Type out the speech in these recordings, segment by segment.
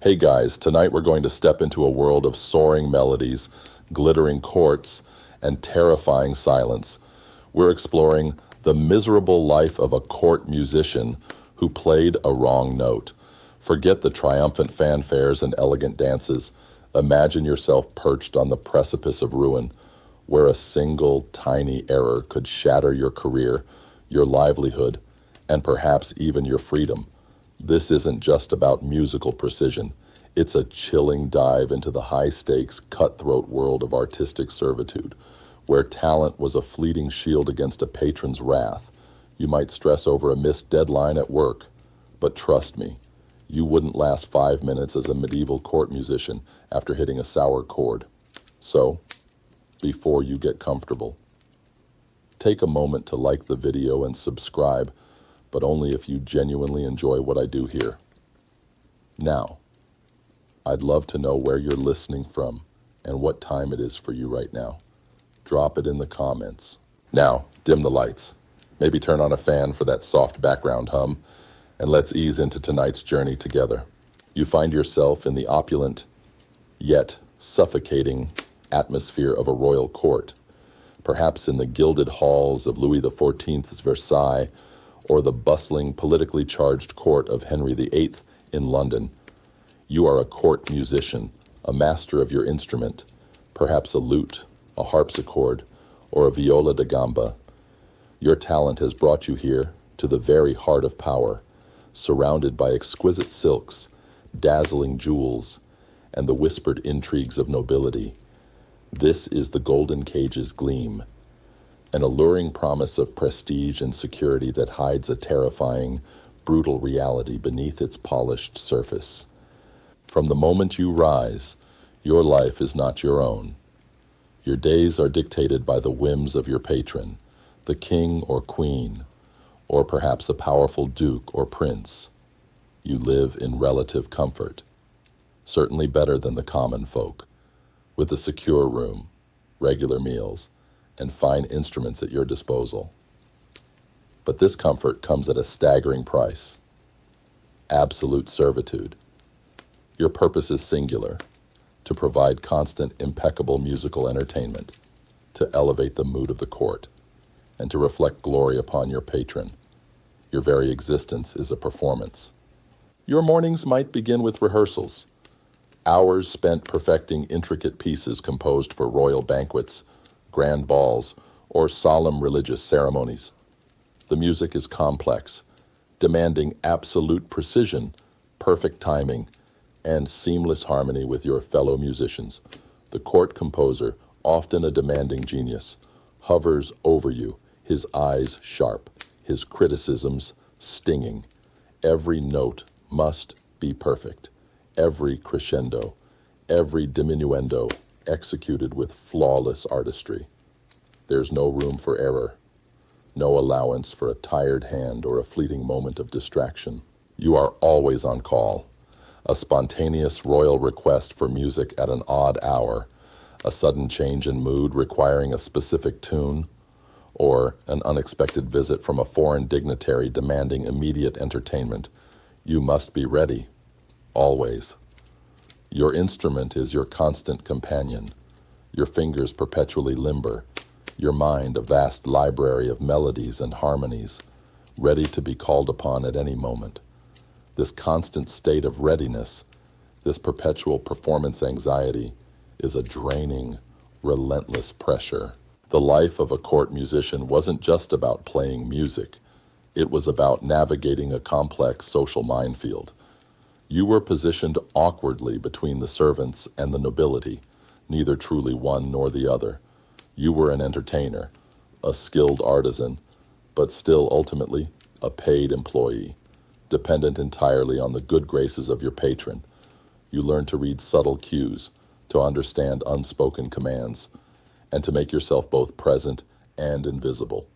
Hey guys, tonight we're going to step into a world of soaring melodies, glittering courts, and terrifying silence. We're exploring the miserable life of a court musician who played a wrong note. Forget the triumphant fanfares and elegant dances. Imagine yourself perched on the precipice of ruin, where a single tiny error could shatter your career, your livelihood, and perhaps even your freedom. This isn't just about musical precision. It's a chilling dive into the high-stakes, cutthroat world of artistic servitude, where talent was a fleeting shield against a patron's wrath. You might stress over a missed deadline at work, but trust me, you wouldn't last 5 minutes as a medieval court musician after hitting a sour chord. So, before you get comfortable, take a moment to like the video and subscribe, but only if you genuinely enjoy what I do here. Now, I'd love to know where you're listening from and what time it is for you right now. Drop it in the comments. Now, dim the lights. Maybe turn on a fan for that soft background hum, and let's ease into tonight's journey together. You find yourself in the opulent, yet suffocating atmosphere of a royal court, perhaps in the gilded halls of Louis XIV's Versailles, or the bustling, politically charged court of Henry VIII in London. You are a court musician, a master of your instrument, perhaps a lute, a harpsichord, or a viola da gamba. Your talent has brought you here to the very heart of power, surrounded by exquisite silks, dazzling jewels, and the whispered intrigues of nobility. This is the golden cage's gleam, an alluring promise of prestige and security that hides a terrifying, brutal reality beneath its polished surface. From the moment you rise, your life is not your own. Your days are dictated by the whims of your patron, the king or queen, or perhaps a powerful duke or prince. You live in relative comfort, certainly better than the common folk, with a secure room, regular meals, and fine instruments at your disposal. But this comfort comes at a staggering price: absolute servitude. Your purpose is singular: to provide constant, impeccable musical entertainment, to elevate the mood of the court, and to reflect glory upon your patron. Your very existence is a performance. Your mornings might begin with rehearsals, hours spent perfecting intricate pieces composed for royal banquets, grand balls, or solemn religious ceremonies. The music is complex, demanding absolute precision, perfect timing, and seamless harmony with your fellow musicians. The court composer, often a demanding genius, hovers over you, his eyes sharp, his criticisms stinging. Every note must be perfect, every crescendo, every diminuendo executed with flawless artistry. There's no room for error, no allowance for a tired hand or a fleeting moment of distraction. You are always on call. A spontaneous royal request for music at an odd hour, a sudden change in mood requiring a specific tune, or an unexpected visit from a foreign dignitary demanding immediate entertainment. You must be ready, always. Your instrument is your constant companion, your fingers perpetually limber, your mind a vast library of melodies and harmonies, ready to be called upon at any moment. This constant state of readiness, this perpetual performance anxiety, is a draining, relentless pressure. The life of a court musician wasn't just about playing music. It was about navigating a complex social minefield. You were positioned awkwardly between the servants and the nobility, neither truly one nor the other. You were an entertainer, a skilled artisan, but still ultimately a paid employee, dependent entirely on the good graces of your patron. You learned to read subtle cues, to understand unspoken commands, and to make yourself both present and invisible,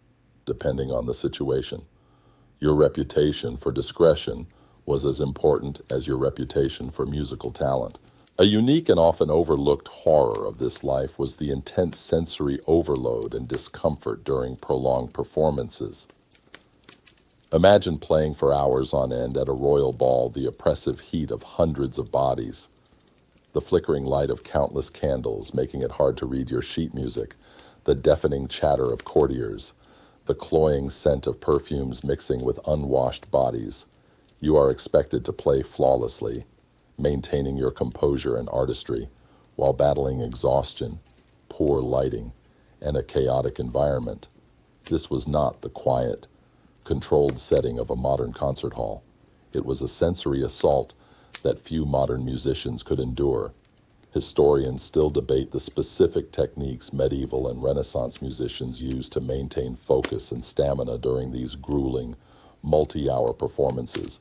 depending on the situation. Your reputation for discretion was as important as your reputation for musical talent. A unique and often overlooked horror of this life was the intense sensory overload and discomfort during prolonged performances. Imagine playing for hours on end at a royal ball, the oppressive heat of hundreds of bodies, the flickering light of countless candles making it hard to read your sheet music, the deafening chatter of courtiers, the cloying scent of perfumes mixing with unwashed bodies. You are expected to play flawlessly, maintaining your composure and artistry, while battling exhaustion, poor lighting, and a chaotic environment. This was not the quiet, controlled setting of a modern concert hall. It was a sensory assault that few modern musicians could endure. Historians still debate the specific techniques medieval and Renaissance musicians used to maintain focus and stamina during these grueling, multi-hour performances,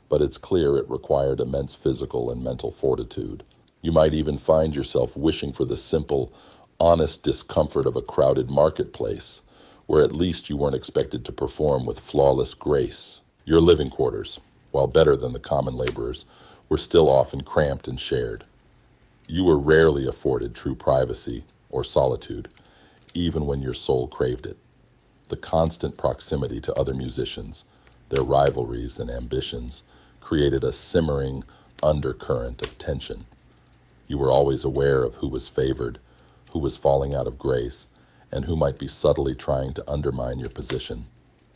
but it's clear it required immense physical and mental fortitude. You might even find yourself wishing for the simple, honest discomfort of a crowded marketplace, where at least you weren't expected to perform with flawless grace. Your living quarters, while better than the common laborers, were still often cramped and shared. You were rarely afforded true privacy or solitude, even when your soul craved it. The constant proximity to other musicians, their rivalries and ambitions, created a simmering undercurrent of tension. You were always aware of who was favored, who was falling out of grace, and who might be subtly trying to undermine your position.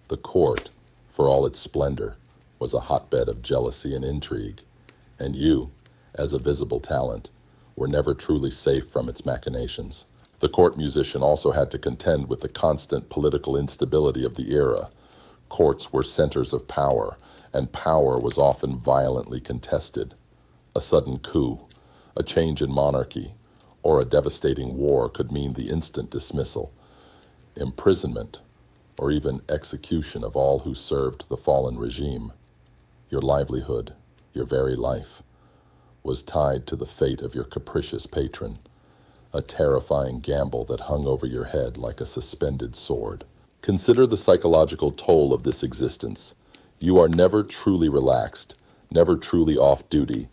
The court, for all its splendor, was a hotbed of jealousy and intrigue, and you, as a visible talent, were never truly safe from its machinations. The court musician also had to contend with the constant political instability of the era. Courts were centers of power, and power was often violently contested. A sudden coup, a change in monarchy, or a devastating war could mean the instant dismissal, imprisonment, or even execution of all who served the fallen regime. Your livelihood, your very life, was tied to the fate of your capricious patron, a terrifying gamble that hung over your head like a suspended sword. Consider the psychological toll of this existence. You are never truly relaxed, never truly off duty.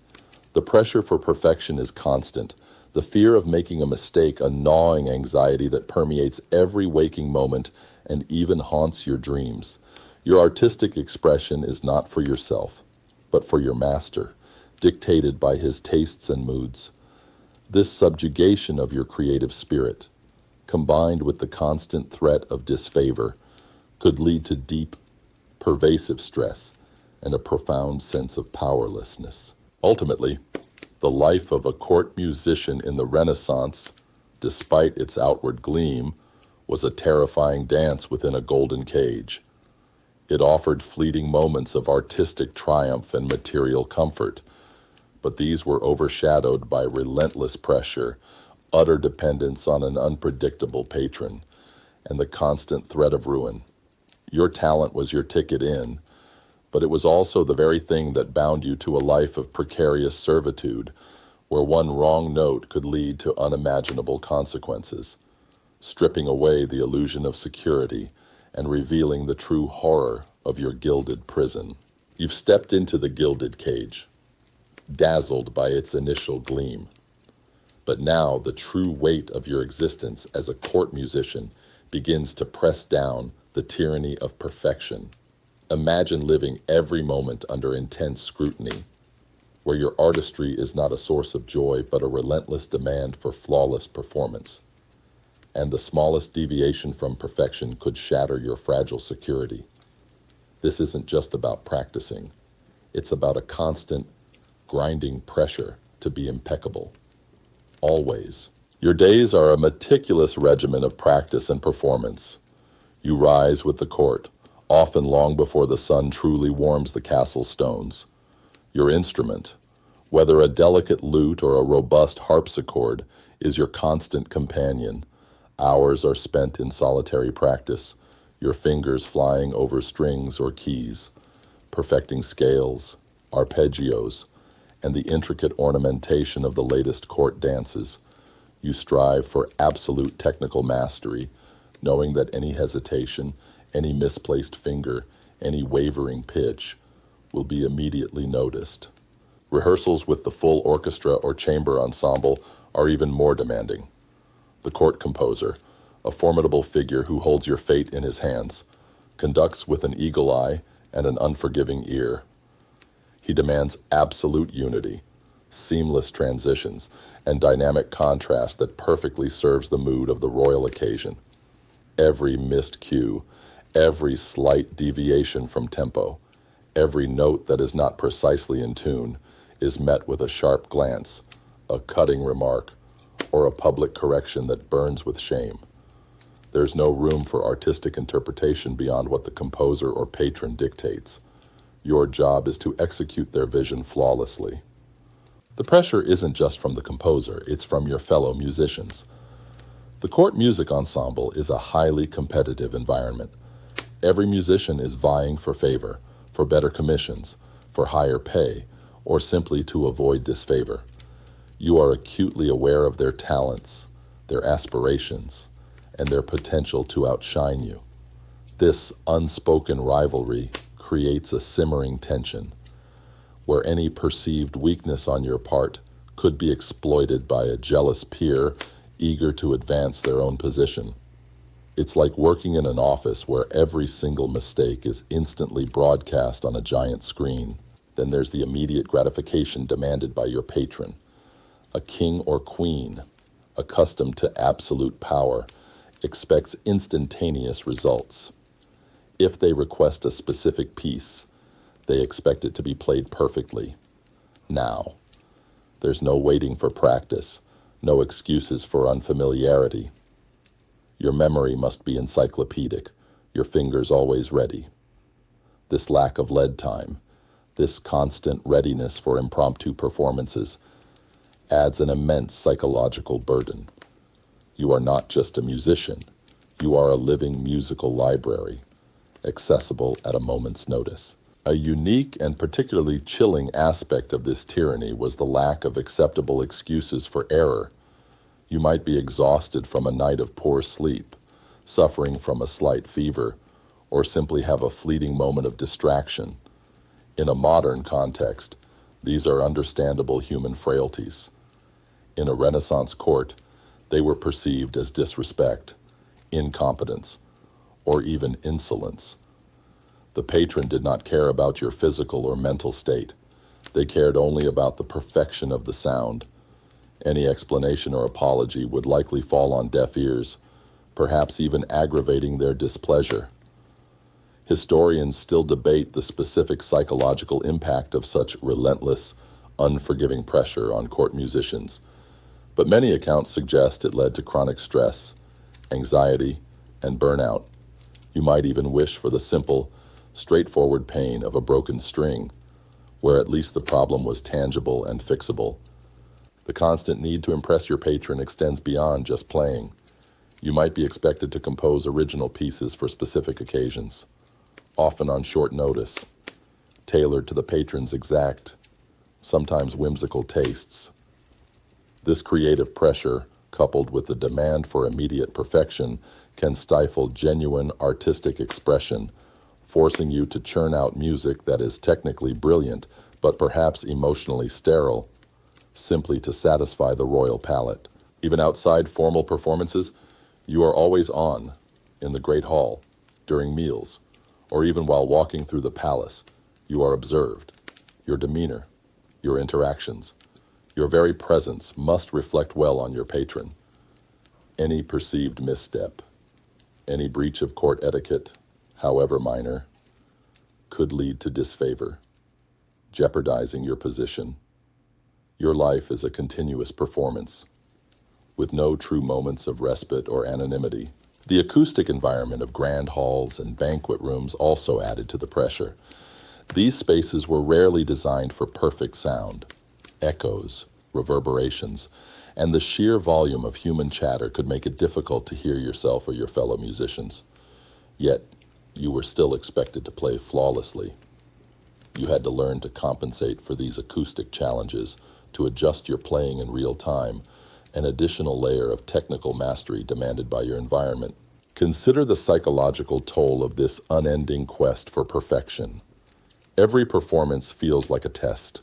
The pressure for perfection is constant, the fear of making a mistake a gnawing anxiety that permeates every waking moment and even haunts your dreams. Your artistic expression is not for yourself, but for your master, dictated by his tastes and moods. This subjugation of your creative spirit, combined with the constant threat of disfavor, could lead to deep, pervasive stress and a profound sense of powerlessness. Ultimately, the life of a court musician in the Renaissance, despite its outward gleam, was a terrifying dance within a golden cage. It offered fleeting moments of artistic triumph and material comfort, but these were overshadowed by relentless pressure, utter dependence on an unpredictable patron, and the constant threat of ruin. Your talent was your ticket in, but it was also the very thing that bound you to a life of precarious servitude, where one wrong note could lead to unimaginable consequences, stripping away the illusion of security and revealing the true horror of your gilded prison. You've stepped into the gilded cage, dazzled by its initial gleam. But now the true weight of your existence as a court musician begins to press down the tyranny of perfection. Imagine living every moment under intense scrutiny, where your artistry is not a source of joy but a relentless demand for flawless performance. And the smallest deviation from perfection could shatter your fragile security. This isn't just about practicing. It's about a constant, grinding pressure to be impeccable. Always. Your days are a meticulous regimen of practice and performance. You rise with the court, often long before the sun truly warms the castle stones. Your instrument, whether a delicate lute or a robust harpsichord, is your constant companion. Hours are spent in solitary practice, your fingers flying over strings or keys, perfecting scales, arpeggios, and the intricate ornamentation of the latest court dances. You strive for absolute technical mastery, knowing that any hesitation, any misplaced finger, any wavering pitch will be immediately noticed. Rehearsals with the full orchestra or chamber ensemble are even more demanding. The court composer, a formidable figure who holds your fate in his hands, conducts with an eagle eye and an unforgiving ear. He demands absolute unity, seamless transitions, and dynamic contrast that perfectly serves the mood of the royal occasion. Every missed cue, every slight deviation from tempo, every note that is not precisely in tune is met with a sharp glance, a cutting remark, or a public correction that burns with shame. There's no room for artistic interpretation beyond what the composer or patron dictates. Your job is to execute their vision flawlessly. The pressure isn't just from the composer, it's from your fellow musicians. The court music ensemble is a highly competitive environment. Every musician is vying for favor, for better commissions, for higher pay, or simply to avoid disfavor. You are acutely aware of their talents, their aspirations, and their potential to outshine you. This unspoken rivalry creates a simmering tension, where any perceived weakness on your part could be exploited by a jealous peer eager to advance their own position. It's like working in an office where every single mistake is instantly broadcast on a giant screen. Then there's the immediate gratification demanded by your patron. A king or queen, accustomed to absolute power, expects instantaneous results. If they request a specific piece, they expect it to be played perfectly. Now, there's no waiting for practice, no excuses for unfamiliarity. Your memory must be encyclopedic, your fingers always ready. This lack of lead time, this constant readiness for impromptu performances, adds an immense psychological burden. You are not just a musician, you are a living musical library, accessible at a moment's notice. A unique and particularly chilling aspect of this tyranny was the lack of acceptable excuses for error. You might be exhausted from a night of poor sleep, suffering from a slight fever, or simply have a fleeting moment of distraction. In a modern context, these are understandable human frailties. In a Renaissance court, they were perceived as disrespect, incompetence, or even insolence. The patron did not care about your physical or mental state. They cared only about the perfection of the sound. Any explanation or apology would likely fall on deaf ears, perhaps even aggravating their displeasure. Historians still debate the specific psychological impact of such relentless, unforgiving pressure on court musicians, but many accounts suggest it led to chronic stress, anxiety, and burnout. You might even wish for the simple, straightforward pain of a broken string, where at least the problem was tangible and fixable. The constant need to impress your patron extends beyond just playing. You might be expected to compose original pieces for specific occasions, often on short notice, tailored to the patron's exact, sometimes whimsical tastes. This creative pressure, coupled with the demand for immediate perfection, can stifle genuine artistic expression, forcing you to churn out music that is technically brilliant, but perhaps emotionally sterile, simply to satisfy the royal palate. Even outside formal performances, you are always on, in the Great Hall, during meals, or even while walking through the palace. You are observed. Your demeanor, your interactions, your very presence must reflect well on your patron. Any perceived misstep, any breach of court etiquette, however minor, could lead to disfavor, jeopardizing your position. Your life is a continuous performance, with no true moments of respite or anonymity. The acoustic environment of grand halls and banquet rooms also added to the pressure. These spaces were rarely designed for perfect sound. Echoes, reverberations, and the sheer volume of human chatter could make it difficult to hear yourself or your fellow musicians. Yet, you were still expected to play flawlessly. You had to learn to compensate for these acoustic challenges, to adjust your playing in real time, an additional layer of technical mastery demanded by your environment. Consider the psychological toll of this unending quest for perfection. Every performance feels like a test,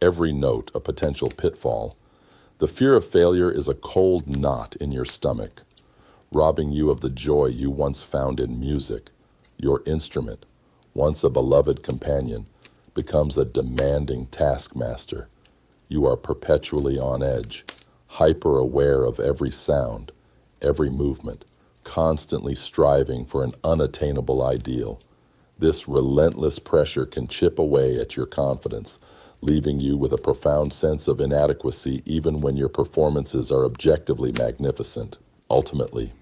every note a potential pitfall. The fear of failure is a cold knot in your stomach, robbing you of the joy you once found in music, your instrument, once a beloved companion, becomes a demanding taskmaster. You are perpetually on edge, hyper-aware of every sound, every movement, constantly striving for an unattainable ideal. This relentless pressure can chip away at your confidence, leaving you with a profound sense of inadequacy even when your performances are objectively magnificent. Ultimately,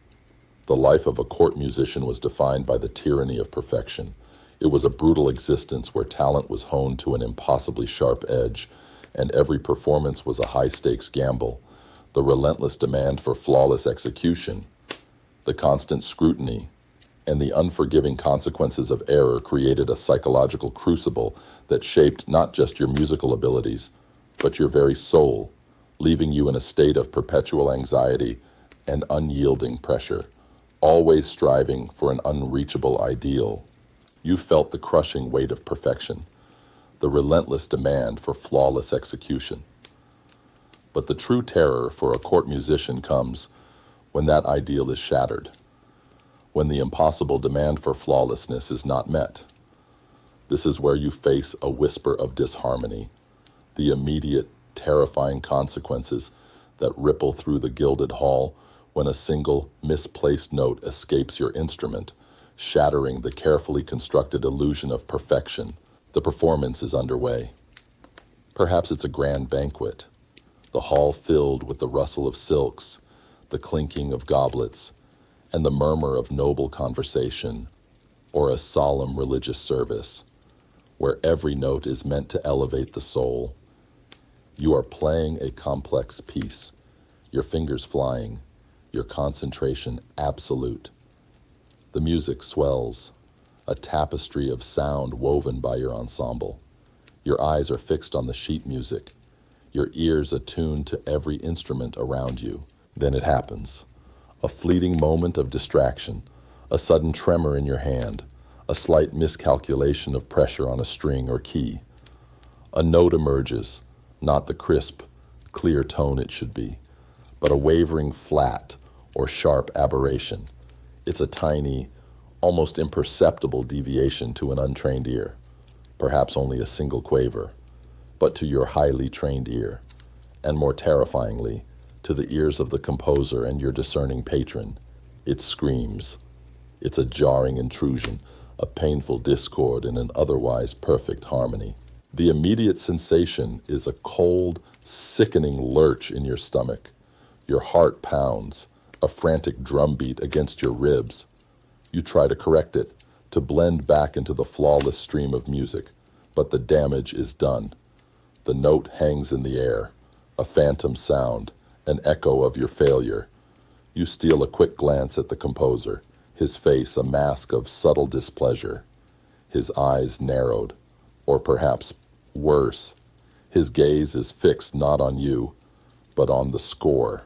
the life of a court musician was defined by the tyranny of perfection. It was a brutal existence where talent was honed to an impossibly sharp edge, and every performance was a high-stakes gamble. The relentless demand for flawless execution, the constant scrutiny, and the unforgiving consequences of error created a psychological crucible that shaped not just your musical abilities, but your very soul, leaving you in a state of perpetual anxiety and unyielding pressure, always striving for an unreachable ideal. You felt the crushing weight of perfection, the relentless demand for flawless execution. But the true terror for a court musician comes when that ideal is shattered, when the impossible demand for flawlessness is not met. This is where you face a whisper of disharmony, the immediate, terrifying consequences that ripple through the gilded hall when a single, misplaced note escapes your instrument, shattering the carefully constructed illusion of perfection. The performance is underway. Perhaps it's a grand banquet, the hall filled with the rustle of silks, the clinking of goblets, and the murmur of noble conversation, or a solemn religious service, where every note is meant to elevate the soul. You are playing a complex piece, your fingers flying, your concentration absolute. The music swells, a tapestry of sound woven by your ensemble. Your eyes are fixed on the sheet music, your ears attuned to every instrument around you. Then it happens. A fleeting moment of distraction, a sudden tremor in your hand, a slight miscalculation of pressure on a string or key. A note emerges, not the crisp, clear tone it should be, but a wavering flat or sharp aberration. It's a tiny, almost imperceptible deviation to an untrained ear, perhaps only a single quaver, but to your highly trained ear, and more terrifyingly, to the ears of the composer and your discerning patron, it screams. It's a jarring intrusion, a painful discord in an otherwise perfect harmony. The immediate sensation is a cold, sickening lurch in your stomach. Your heart pounds, a frantic drumbeat against your ribs. You try to correct it, to blend back into the flawless stream of music, but the damage is done. The note hangs in the air, a phantom sound, an echo of your failure. You steal a quick glance at the composer, his face a mask of subtle displeasure, his eyes narrowed, or perhaps worse, his gaze is fixed not on you, but on the score,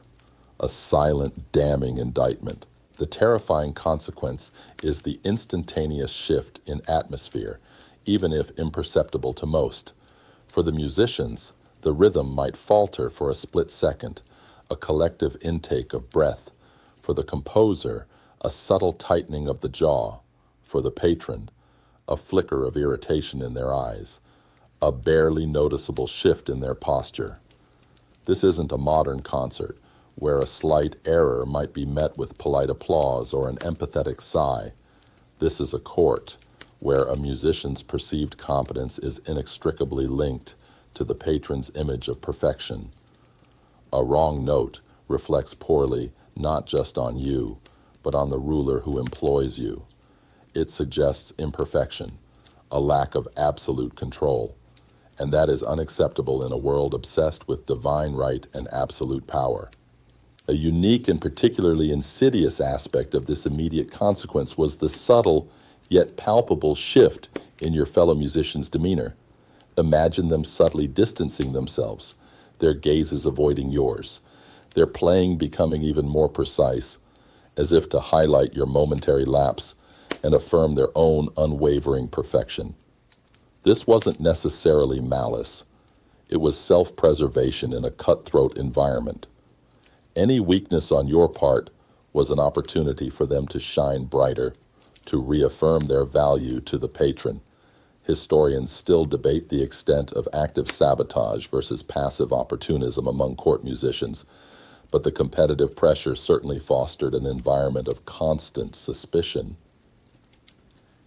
a silent, damning indictment. The terrifying consequence is the instantaneous shift in atmosphere, even if imperceptible to most. For the musicians, the rhythm might falter for a split second, a collective intake of breath. For the composer, a subtle tightening of the jaw. For the patron, a flicker of irritation in their eyes, a barely noticeable shift in their posture. This isn't a modern concert, where a slight error might be met with polite applause or an empathetic sigh. This is a court, where a musician's perceived competence is inextricably linked to the patron's image of perfection. A wrong note reflects poorly not just on you, but on the ruler who employs you. It suggests imperfection, a lack of absolute control, and that is unacceptable in a world obsessed with divine right and absolute power. A unique and particularly insidious aspect of this immediate consequence was the subtle yet palpable shift in your fellow musicians' demeanor. Imagine them subtly distancing themselves, their gazes avoiding yours, their playing becoming even more precise, as if to highlight your momentary lapse and affirm their own unwavering perfection. This wasn't necessarily malice. It was self-preservation in a cutthroat environment. Any weakness on your part was an opportunity for them to shine brighter, to reaffirm their value to the patron. Historians still debate the extent of active sabotage versus passive opportunism among court musicians, but the competitive pressure certainly fostered an environment of constant suspicion.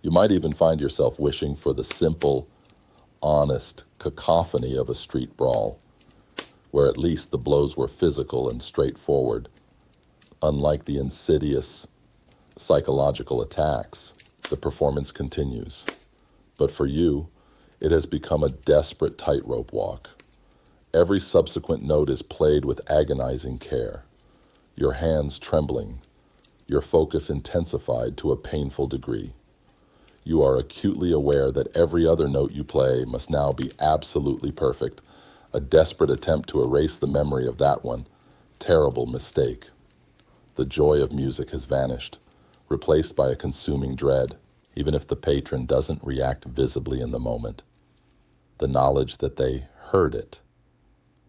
You might even find yourself wishing for the simple, honest cacophony of a street brawl, where at least the blows were physical and straightforward, unlike the insidious psychological attacks. The performance continues. But for you, it has become a desperate tightrope walk. Every subsequent note is played with agonizing care, your hands trembling, your focus intensified to a painful degree. You are acutely aware that every other note you play must now be absolutely perfect, a desperate attempt to erase the memory of that one. Terrible mistake. The joy of music has vanished, replaced by a consuming dread, even if the patron doesn't react visibly in the moment. The knowledge that they heard it,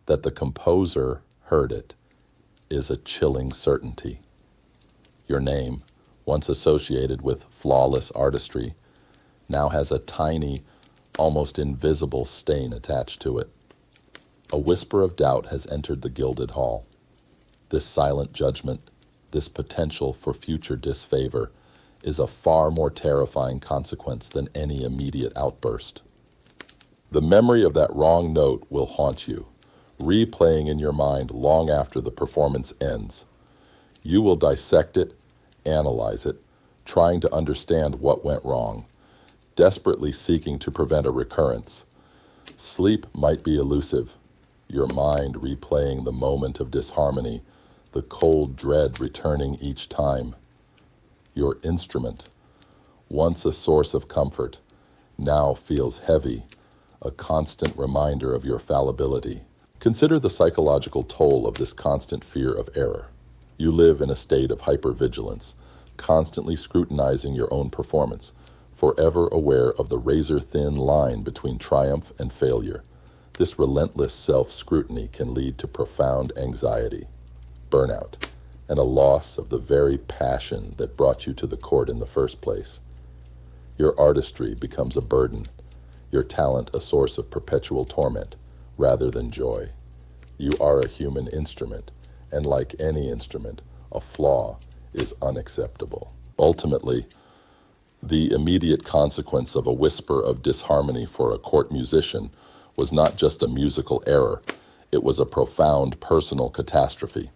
that the composer heard it, is a chilling certainty. Your name, once associated with flawless artistry, now has a tiny, almost invisible stain attached to it. A whisper of doubt has entered the gilded hall. This silent judgment, this potential for future disfavor, is a far more terrifying consequence than any immediate outburst. The memory of that wrong note will haunt you, replaying in your mind long after the performance ends. You will dissect it, analyze it, trying to understand what went wrong, desperately seeking to prevent a recurrence. Sleep might be elusive, your mind replaying the moment of disharmony, the cold dread returning each time. Your instrument, once a source of comfort, now feels heavy, a constant reminder of your fallibility. Consider the psychological toll of this constant fear of error. You live in a state of hypervigilance, constantly scrutinizing your own performance, forever aware of the razor-thin line between triumph and failure. This relentless self-scrutiny can lead to profound anxiety, burnout, and a loss of the very passion that brought you to the court in the first place. Your artistry becomes a burden, your talent a source of perpetual torment rather than joy. You are a human instrument, and like any instrument, a flaw is unacceptable. Ultimately, the immediate consequence of a whisper of disharmony for a court musician was not just a musical error, it was a profound personal catastrophe.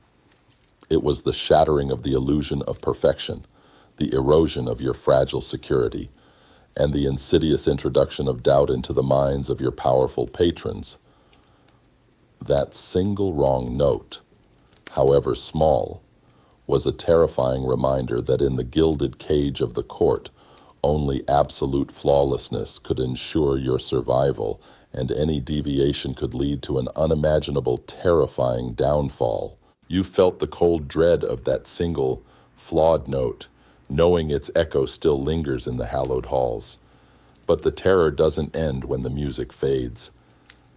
It was the shattering of the illusion of perfection, the erosion of your fragile security, and the insidious introduction of doubt into the minds of your powerful patrons. That single wrong note, however small, was a terrifying reminder that in the gilded cage of the court, only absolute flawlessness could ensure your survival, and any deviation could lead to an unimaginable, terrifying downfall. You felt the cold dread of that single, flawed note, knowing its echo still lingers in the hallowed halls. But the terror doesn't end when the music fades.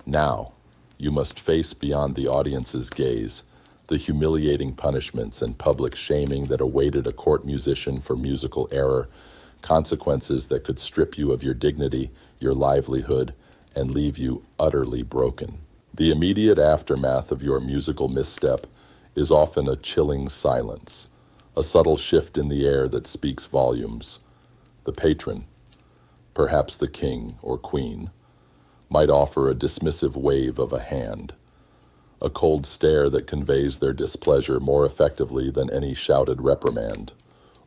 Now, you must face beyond the audience's gaze the humiliating punishments and public shaming that awaited a court musician for musical error, consequences that could strip you of your dignity, your livelihood, and leave you utterly broken. The immediate aftermath of your musical misstep is often a chilling silence, a subtle shift in the air that speaks volumes. The patron, perhaps the king or queen, might offer a dismissive wave of a hand, a cold stare that conveys their displeasure more effectively than any shouted reprimand,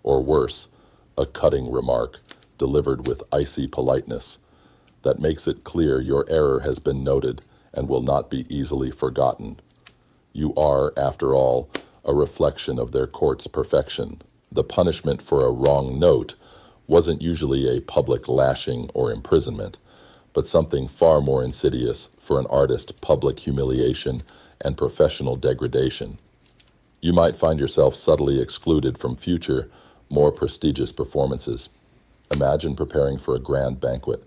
or worse, a cutting remark delivered with icy politeness that makes it clear your error has been noted and will not be easily forgotten. You are, after all, a reflection of their court's perfection. The punishment for a wrong note wasn't usually a public lashing or imprisonment, but something far more insidious for an artist: public humiliation and professional degradation. You might find yourself subtly excluded from future, more prestigious performances. Imagine preparing for a grand banquet,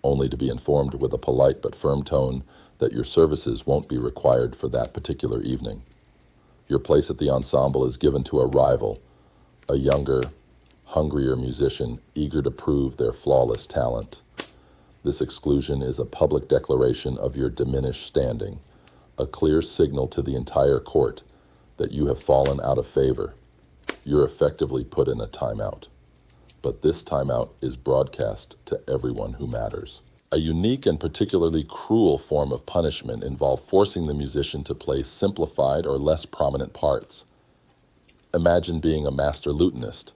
only to be informed with a polite but firm tone that your services won't be required for that particular evening. Your place at the ensemble is given to a rival, a younger, hungrier musician eager to prove their flawless talent. This exclusion is a public declaration of your diminished standing, a clear signal to the entire court that you have fallen out of favor. You're effectively put in a timeout. But this timeout is broadcast to everyone who matters. A unique and particularly cruel form of punishment involved forcing the musician to play simplified or less prominent parts. Imagine being a master lutenist,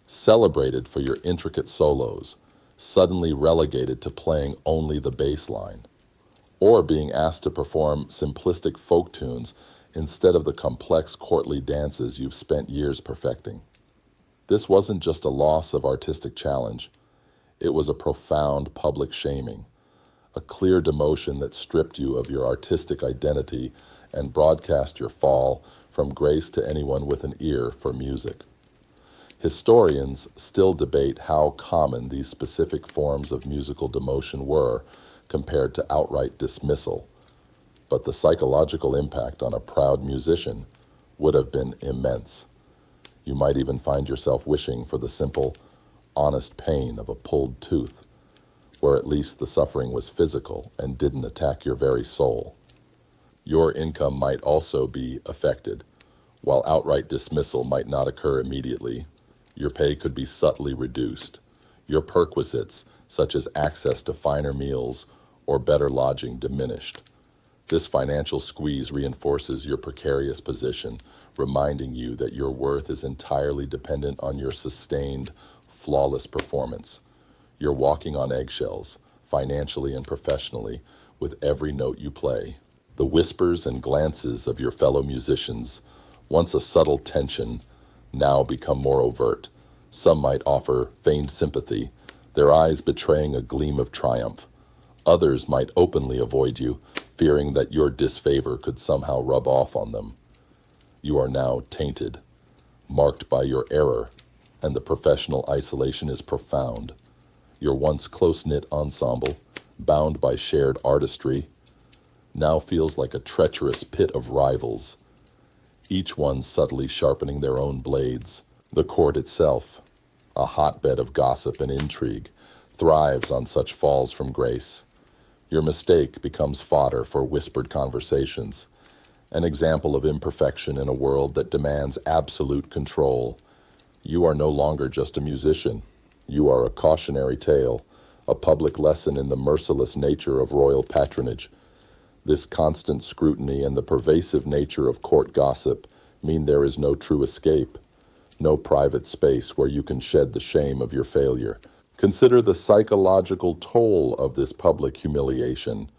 celebrated for your intricate solos, suddenly relegated to playing only the bass line, or being asked to perform simplistic folk tunes instead of the complex courtly dances you've spent years perfecting. This wasn't just a loss of artistic challenge. It was a profound public shaming, a clear demotion that stripped you of your artistic identity and broadcast your fall from grace to anyone with an ear for music. Historians still debate how common these specific forms of musical demotion were compared to outright dismissal, but the psychological impact on a proud musician would have been immense. You might even find yourself wishing for the simple, honest pain of a pulled tooth, where at least the suffering was physical and didn't attack your very soul. Your income might also be affected. While outright dismissal might not occur immediately, your pay could be subtly reduced. Your perquisites, such as access to finer meals or better lodging, diminished. This financial squeeze reinforces your precarious position, reminding you that your worth is entirely dependent on your sustained, flawless performance. You're walking on eggshells, financially and professionally, with every note you play. The whispers and glances of your fellow musicians, once a subtle tension, now become more overt. Some might offer feigned sympathy, their eyes betraying a gleam of triumph. Others might openly avoid you, fearing that your disfavor could somehow rub off on them. You are now tainted, marked by your error, and the professional isolation is profound. Your once close-knit ensemble, bound by shared artistry, now feels like a treacherous pit of rivals, each one subtly sharpening their own blades. The court itself, a hotbed of gossip and intrigue, thrives on such falls from grace. Your mistake becomes fodder for whispered conversations, an example of imperfection in a world that demands absolute control. You are no longer just a musician. You are a cautionary tale, a public lesson in the merciless nature of royal patronage. This constant scrutiny and the pervasive nature of court gossip mean there is no true escape, no private space where you can shed the shame of your failure. Consider the psychological toll of this public humiliation.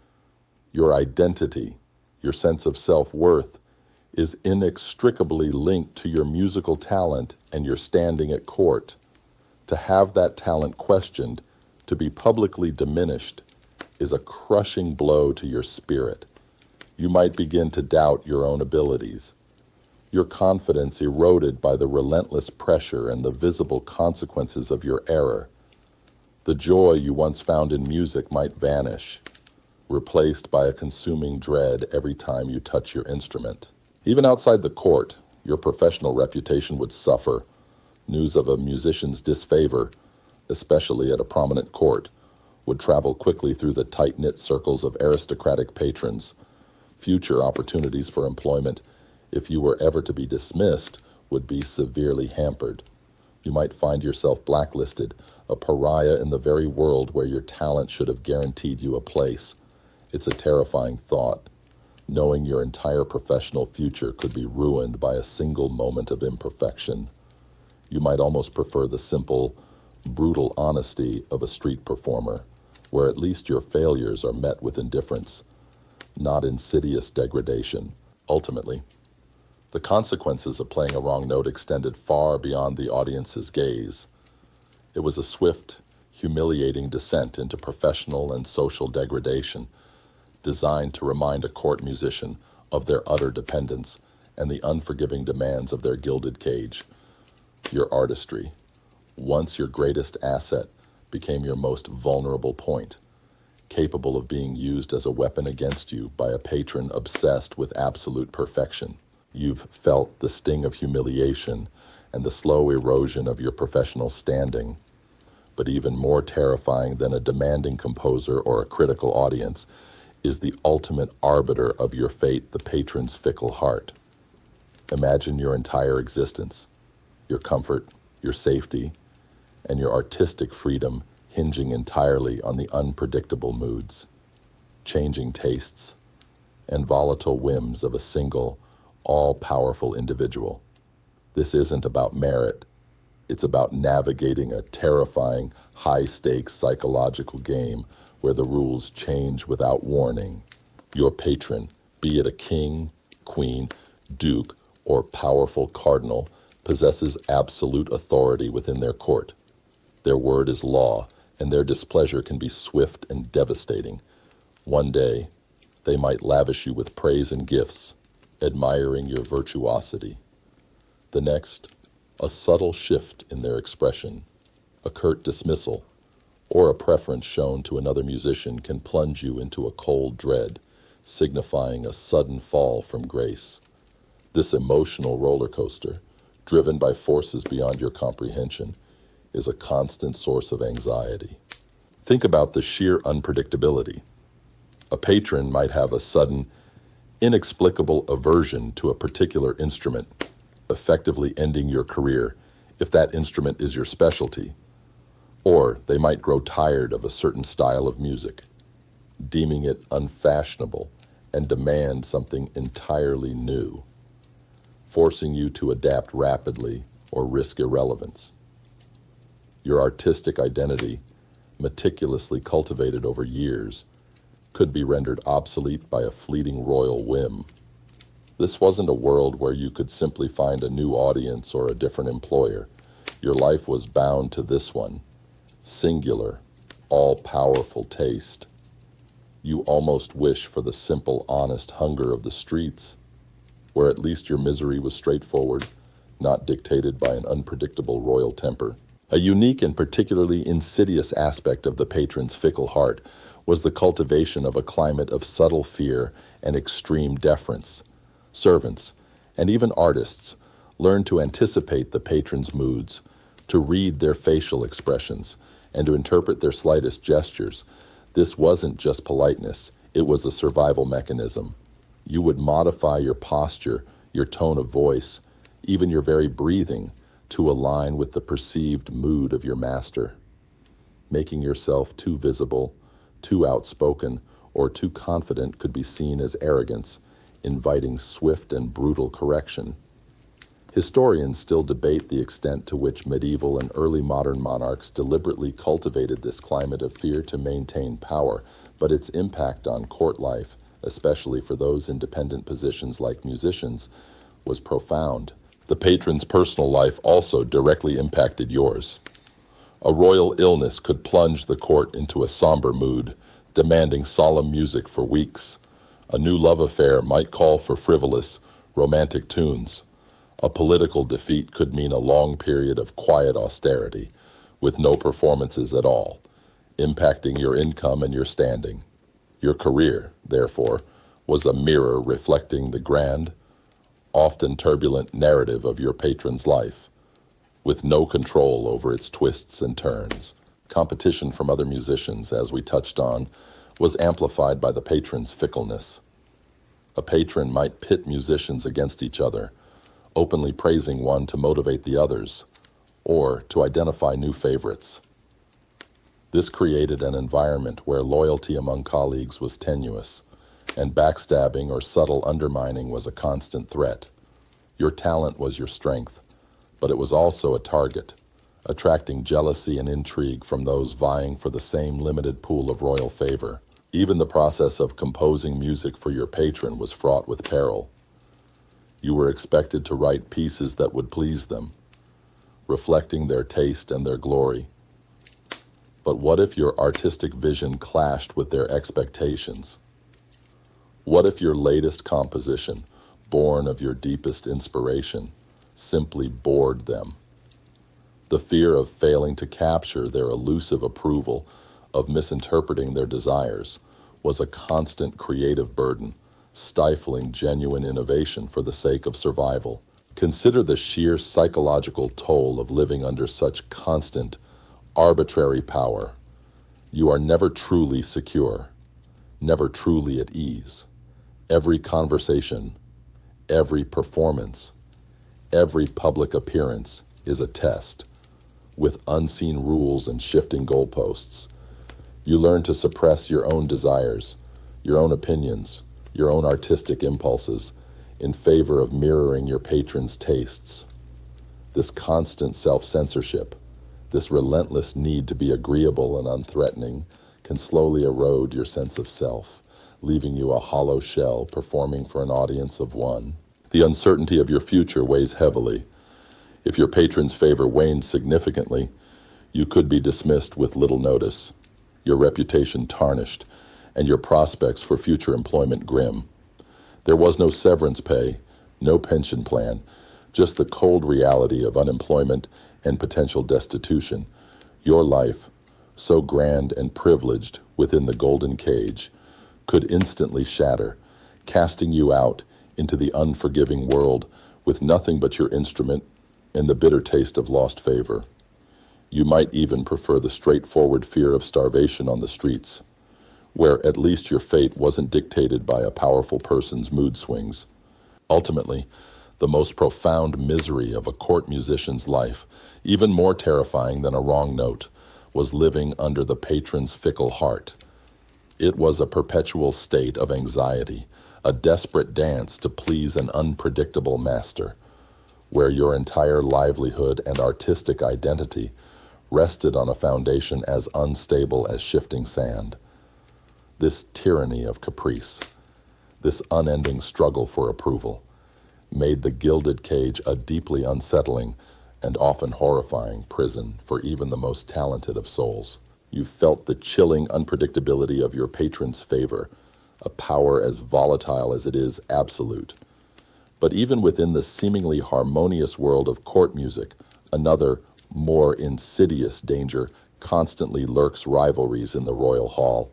Your identity, your sense of self-worth, is inextricably linked to your musical talent and your standing at court. To have that talent questioned, to be publicly diminished, is a crushing blow to your spirit. You might begin to doubt your own abilities. Your confidence eroded by the relentless pressure and the visible consequences of your error. The joy you once found in music might vanish, replaced by a consuming dread every time you touch your instrument. Even outside the court, your professional reputation would suffer. News of a musician's disfavor, especially at a prominent court, would travel quickly through the tight-knit circles of aristocratic patrons. Future opportunities for employment, if you were ever to be dismissed, would be severely hampered. You might find yourself blacklisted, a pariah in the very world where your talent should have guaranteed you a place. It's a terrifying thought, knowing your entire professional future could be ruined by a single moment of imperfection. You might almost prefer the simple, brutal honesty of a street performer, where at least your failures are met with indifference, not insidious degradation. Ultimately, the consequences of playing a wrong note extended far beyond the audience's gaze. It was a swift, humiliating descent into professional and social degradation, designed to remind a court musician of their utter dependence and the unforgiving demands of their gilded cage. Your artistry, once your greatest asset, became your most vulnerable point, capable of being used as a weapon against you by a patron obsessed with absolute perfection. You've felt the sting of humiliation, and the slow erosion of your professional standing. But even more terrifying than a demanding composer or a critical audience is the ultimate arbiter of your fate, the patron's fickle heart. Imagine your entire existence, your comfort, your safety, and your artistic freedom hinging entirely on the unpredictable moods, changing tastes, and volatile whims of a single, all-powerful individual. This isn't about merit. It's about navigating a terrifying, high-stakes psychological game where the rules change without warning. Your patron, be it a king, queen, duke, or powerful cardinal, possesses absolute authority within their court. Their word is law, and their displeasure can be swift and devastating. One day, they might lavish you with praise and gifts, admiring your virtuosity. The next, a subtle shift in their expression, a curt dismissal, or a preference shown to another musician can plunge you into a cold dread, signifying a sudden fall from grace. This emotional roller coaster, driven by forces beyond your comprehension, is a constant source of anxiety. Think about the sheer unpredictability. A patron might have a sudden, inexplicable aversion to a particular instrument, effectively ending your career if that instrument is your specialty. Or they might grow tired of a certain style of music, deeming it unfashionable, and demand something entirely new, forcing you to adapt rapidly or risk irrelevance. Your artistic identity, meticulously cultivated over years, could be rendered obsolete by a fleeting royal whim. This wasn't a world where you could simply find a new audience or a different employer. Your life was bound to this one, singular, all-powerful taste. You almost wish for the simple, honest hunger of the streets, where at least your misery was straightforward, not dictated by an unpredictable royal temper. A unique and particularly insidious aspect of the patron's fickle heart was the cultivation of a climate of subtle fear and extreme deference. Servants, and even artists, learned to anticipate the patron's moods, to read their facial expressions, and to interpret their slightest gestures. This wasn't just politeness, it was a survival mechanism. You would modify your posture, your tone of voice, even your very breathing, to align with the perceived mood of your master. Making yourself too visible, too outspoken, or too confident could be seen as arrogance, inviting swift and brutal correction. Historians still debate the extent to which medieval and early modern monarchs deliberately cultivated this climate of fear to maintain power, but its impact on court life, especially for those in dependent positions like musicians, was profound. The patron's personal life also directly impacted yours. A royal illness could plunge the court into a somber mood, demanding solemn music for weeks. A new love affair might call for frivolous, romantic tunes. A political defeat could mean a long period of quiet austerity, with no performances at all, impacting your income and your standing. Your career, therefore, was a mirror reflecting the grand, often turbulent narrative of your patron's life, with no control over its twists and turns. Competition from other musicians, as we touched on, was amplified by the patron's fickleness. A patron might pit musicians against each other, openly praising one to motivate the others, or to identify new favorites. This created an environment where loyalty among colleagues was tenuous, and backstabbing or subtle undermining was a constant threat. Your talent was your strength, but it was also a target, attracting jealousy and intrigue from those vying for the same limited pool of royal favor. Even the process of composing music for your patron was fraught with peril. You were expected to write pieces that would please them, reflecting their taste and their glory. But what if your artistic vision clashed with their expectations? What if your latest composition, born of your deepest inspiration, simply bored them? The fear of failing to capture their elusive approval, of misinterpreting their desires, was a constant creative burden, stifling genuine innovation for the sake of survival. Consider the sheer psychological toll of living under such constant, arbitrary power. You are never truly secure, never truly at ease. Every conversation, every performance, every public appearance is a test, with unseen rules and shifting goalposts. You learn to suppress your own desires, your own opinions, your own artistic impulses, in favor of mirroring your patrons' tastes. This constant self-censorship, this relentless need to be agreeable and unthreatening, can slowly erode your sense of self, leaving you a hollow shell performing for an audience of one. The uncertainty of your future weighs heavily. If your patrons' favor waned significantly, you could be dismissed with little notice, your reputation tarnished, and your prospects for future employment grim. There was no severance pay, no pension plan, just the cold reality of unemployment and potential destitution. Your life, so grand and privileged within the golden cage, could instantly shatter, casting you out into the unforgiving world with nothing but your instrument and the bitter taste of lost favor. You might even prefer the straightforward fear of starvation on the streets, where at least your fate wasn't dictated by a powerful person's mood swings. Ultimately, the most profound misery of a court musician's life, even more terrifying than a wrong note, was living under the patron's fickle heart. It was a perpetual state of anxiety, a desperate dance to please an unpredictable master, where your entire livelihood and artistic identity rested on a foundation as unstable as shifting sand. This tyranny of caprice, this unending struggle for approval, made the gilded cage a deeply unsettling and often horrifying prison for even the most talented of souls. You felt the chilling unpredictability of your patron's favor, a power as volatile as it is absolute. But even within the seemingly harmonious world of court music, another, more insidious danger constantly lurks: rivalries in the royal hall.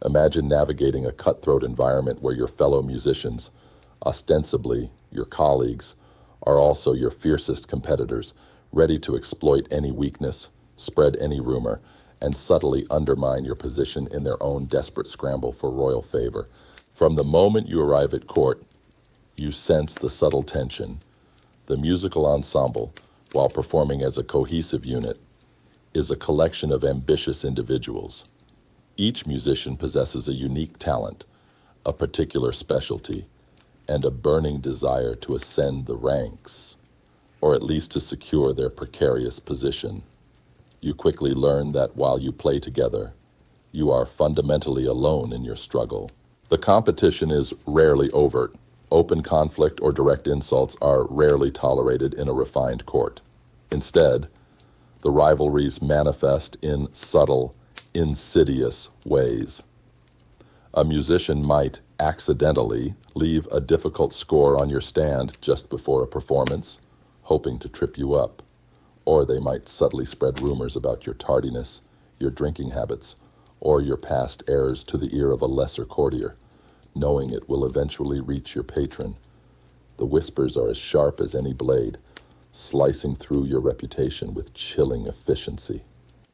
Imagine navigating a cutthroat environment where your fellow musicians, ostensibly your colleagues, are also your fiercest competitors, ready to exploit any weakness, spread any rumor, and subtly undermine your position in their own desperate scramble for royal favor. From the moment you arrive at court, you sense the subtle tension. The musical ensemble, while performing as a cohesive unit, is a collection of ambitious individuals. Each musician possesses a unique talent, a particular specialty, and a burning desire to ascend the ranks, or at least to secure their precarious position. You quickly learn that while you play together, you are fundamentally alone in your struggle. The competition is rarely overt. Open conflict or direct insults are rarely tolerated in a refined court. Instead, the rivalries manifest in subtle, insidious ways. A musician might accidentally leave a difficult score on your stand just before a performance, hoping to trip you up. Or they might subtly spread rumors about your tardiness, your drinking habits, or your past errors to the ear of a lesser courtier, knowing it will eventually reach your patron. The whispers are as sharp as any blade, slicing through your reputation with chilling efficiency.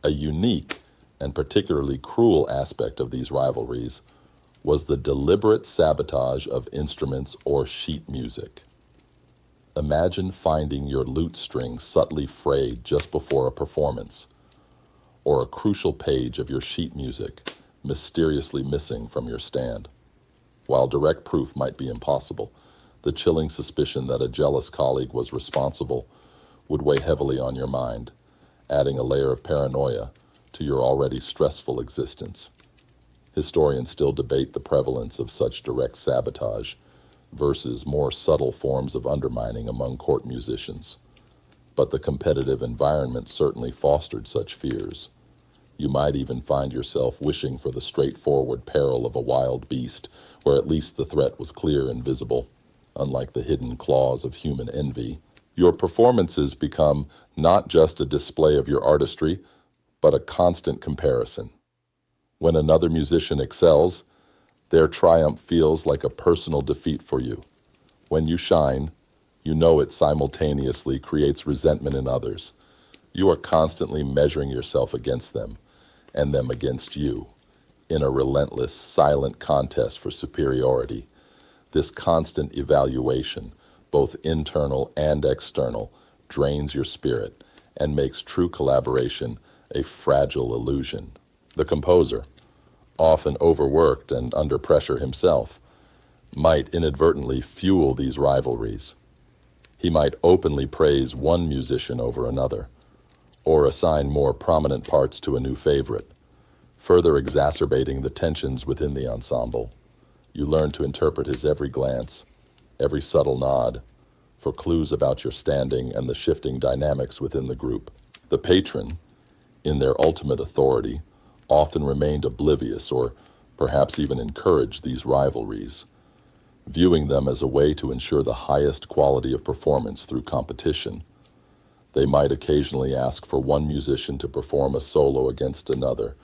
A unique and particularly cruel aspect of these rivalries was the deliberate sabotage of instruments or sheet music. Imagine finding your lute string subtly frayed just before a performance, or a crucial page of your sheet music mysteriously missing from your stand. While direct proof might be impossible, the chilling suspicion that a jealous colleague was responsible would weigh heavily on your mind, adding a layer of paranoia to your already stressful existence. Historians still debate the prevalence of such direct sabotage versus more subtle forms of undermining among court musicians. But the competitive environment certainly fostered such fears. You might even find yourself wishing for the straightforward peril of a wild beast, where at least the threat was clear and visible, unlike the hidden claws of human envy. Your performances become not just a display of your artistry, but a constant comparison. When another musician excels, their triumph feels like a personal defeat for you. When you shine, You know it simultaneously creates resentment in others. You are constantly measuring yourself against them, and them against you, in a relentless, silent contest for superiority. This constant evaluation, both internal and external, drains your spirit and makes true collaboration a fragile illusion. The composer, often overworked and under pressure himself, might inadvertently fuel these rivalries. He might openly praise one musician over another, or assign more prominent parts to a new favorite, further exacerbating the tensions within the ensemble. You learn to interpret his every glance, every subtle nod, for clues about your standing and the shifting dynamics within the group. The patron, in their ultimate authority, often remained oblivious or perhaps even encouraged these rivalries, viewing them as a way to ensure the highest quality of performance through competition. They might occasionally ask for one musician to perform a solo against another,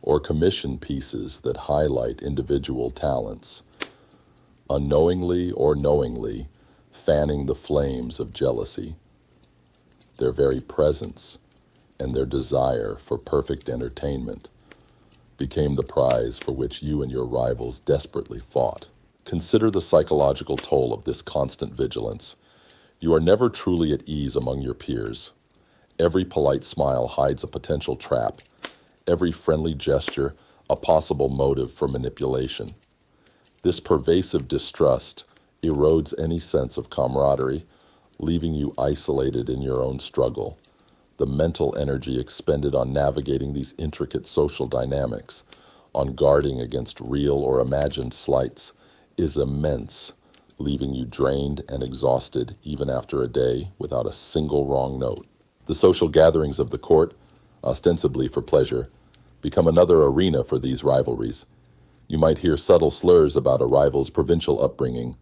or commission pieces that highlight individual talents, unknowingly or knowingly fanning the flames of jealousy. Their very presence and their desire for perfect entertainment became the prize for which you and your rivals desperately fought. Consider the psychological toll of this constant vigilance. You are never truly at ease among your peers. Every polite smile hides a potential trap, every friendly gesture a possible motive for manipulation. This pervasive distrust erodes any sense of camaraderie, leaving you isolated in your own struggle. The mental energy expended on navigating these intricate social dynamics, on guarding against real or imagined slights, is immense, leaving you drained and exhausted even after a day without a single wrong note. The social gatherings of the court, ostensibly for pleasure, become another arena for these rivalries. You might hear subtle slurs about a rival's provincial upbringing,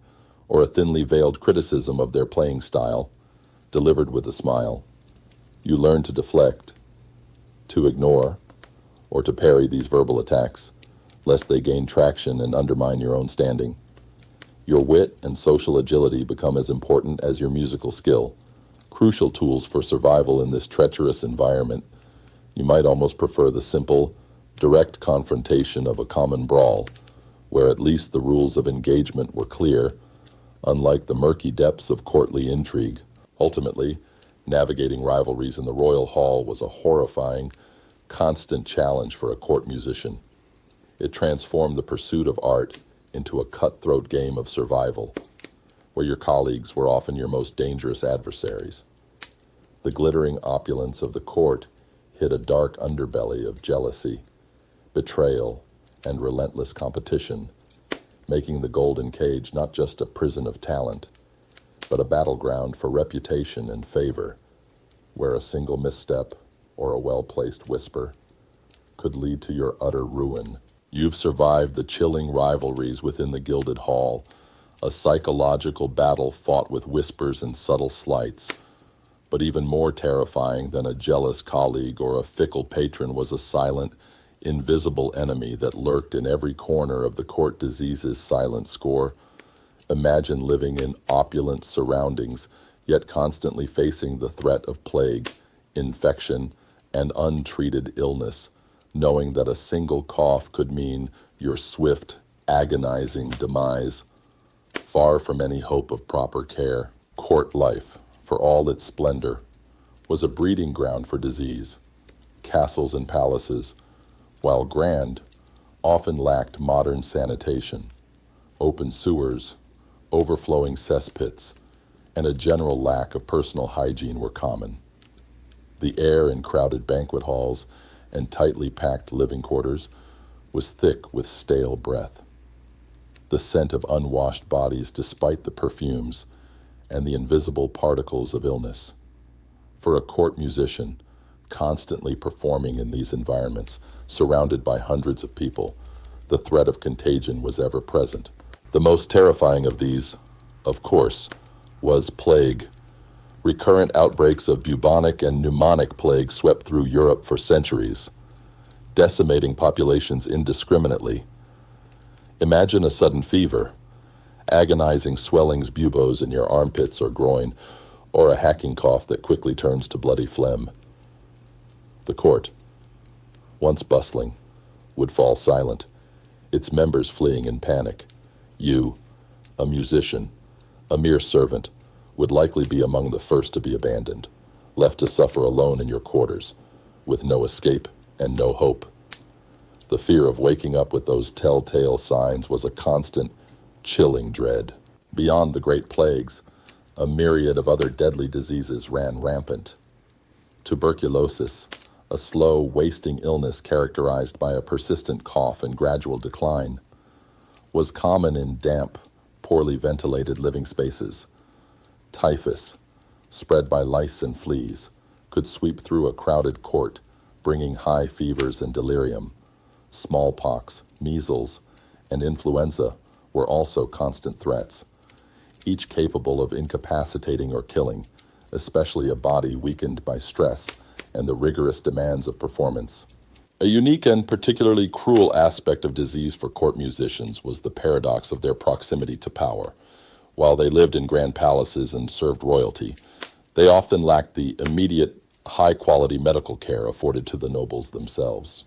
or a thinly veiled criticism of their playing style, delivered with a smile. You learn to deflect, to ignore, or to parry these verbal attacks, lest they gain traction and undermine your own standing. Your wit and social agility become as important as your musical skill, crucial tools for survival in this treacherous environment. You might almost prefer the simple, direct confrontation of a common brawl, where at least the rules of engagement were clear, unlike the murky depths of courtly intrigue. Ultimately, navigating rivalries in the royal hall was a horrifying, constant challenge for a court musician. It transformed the pursuit of art into a cutthroat game of survival, where your colleagues were often your most dangerous adversaries. The glittering opulence of the court hid a dark underbelly of jealousy, betrayal, and relentless competition, making the golden cage not just a prison of talent, but a battleground for reputation and favor, where a single misstep or a well-placed whisper could lead to your utter ruin. You've survived the chilling rivalries within the gilded hall, a psychological battle fought with whispers and subtle slights. But even more terrifying than a jealous colleague or a fickle patron was a silent, invisible enemy that lurked in every corner of the court disease's silent score. Imagine living in opulent surroundings, yet constantly facing the threat of plague, infection, and untreated illness, knowing that a single cough could mean your swift, agonizing demise. Far from any hope of proper care, court life, for all its splendor, was a breeding ground for disease. Castles and palaces, while grand, often lacked modern sanitation. Open sewers, overflowing cesspits, and a general lack of personal hygiene were common. The air in crowded banquet halls and tightly packed living quarters was thick with stale breath. The scent of unwashed bodies despite the perfumes and the invisible particles of illness. For a court musician, constantly performing in these environments, surrounded by hundreds of people, the threat of contagion was ever present. The most terrifying of these, of course, was plague. Recurrent outbreaks of bubonic and pneumonic plague swept through Europe for centuries, decimating populations indiscriminately. Imagine a sudden fever, agonizing swellings, buboes in your armpits or groin, or a hacking cough that quickly turns to bloody phlegm. The court, once bustling, would fall silent, its members fleeing in panic. You, a musician, a mere servant, would likely be among the first to be abandoned, left to suffer alone in your quarters, with no escape and no hope. The fear of waking up with those telltale signs was a constant, chilling dread. Beyond the great plagues, a myriad of other deadly diseases ran rampant. Tuberculosis, a slow, wasting illness characterized by a persistent cough and gradual decline, was common in damp, poorly ventilated living spaces. Typhus, spread by lice and fleas, could sweep through a crowded court, bringing high fevers and delirium. Smallpox, measles, and influenza were also constant threats, each capable of incapacitating or killing, especially a body weakened by stress and the rigorous demands of performance. A unique and particularly cruel aspect of disease for court musicians was the paradox of their proximity to power. While they lived in grand palaces and served royalty, they often lacked the immediate, high-quality medical care afforded to the nobles themselves.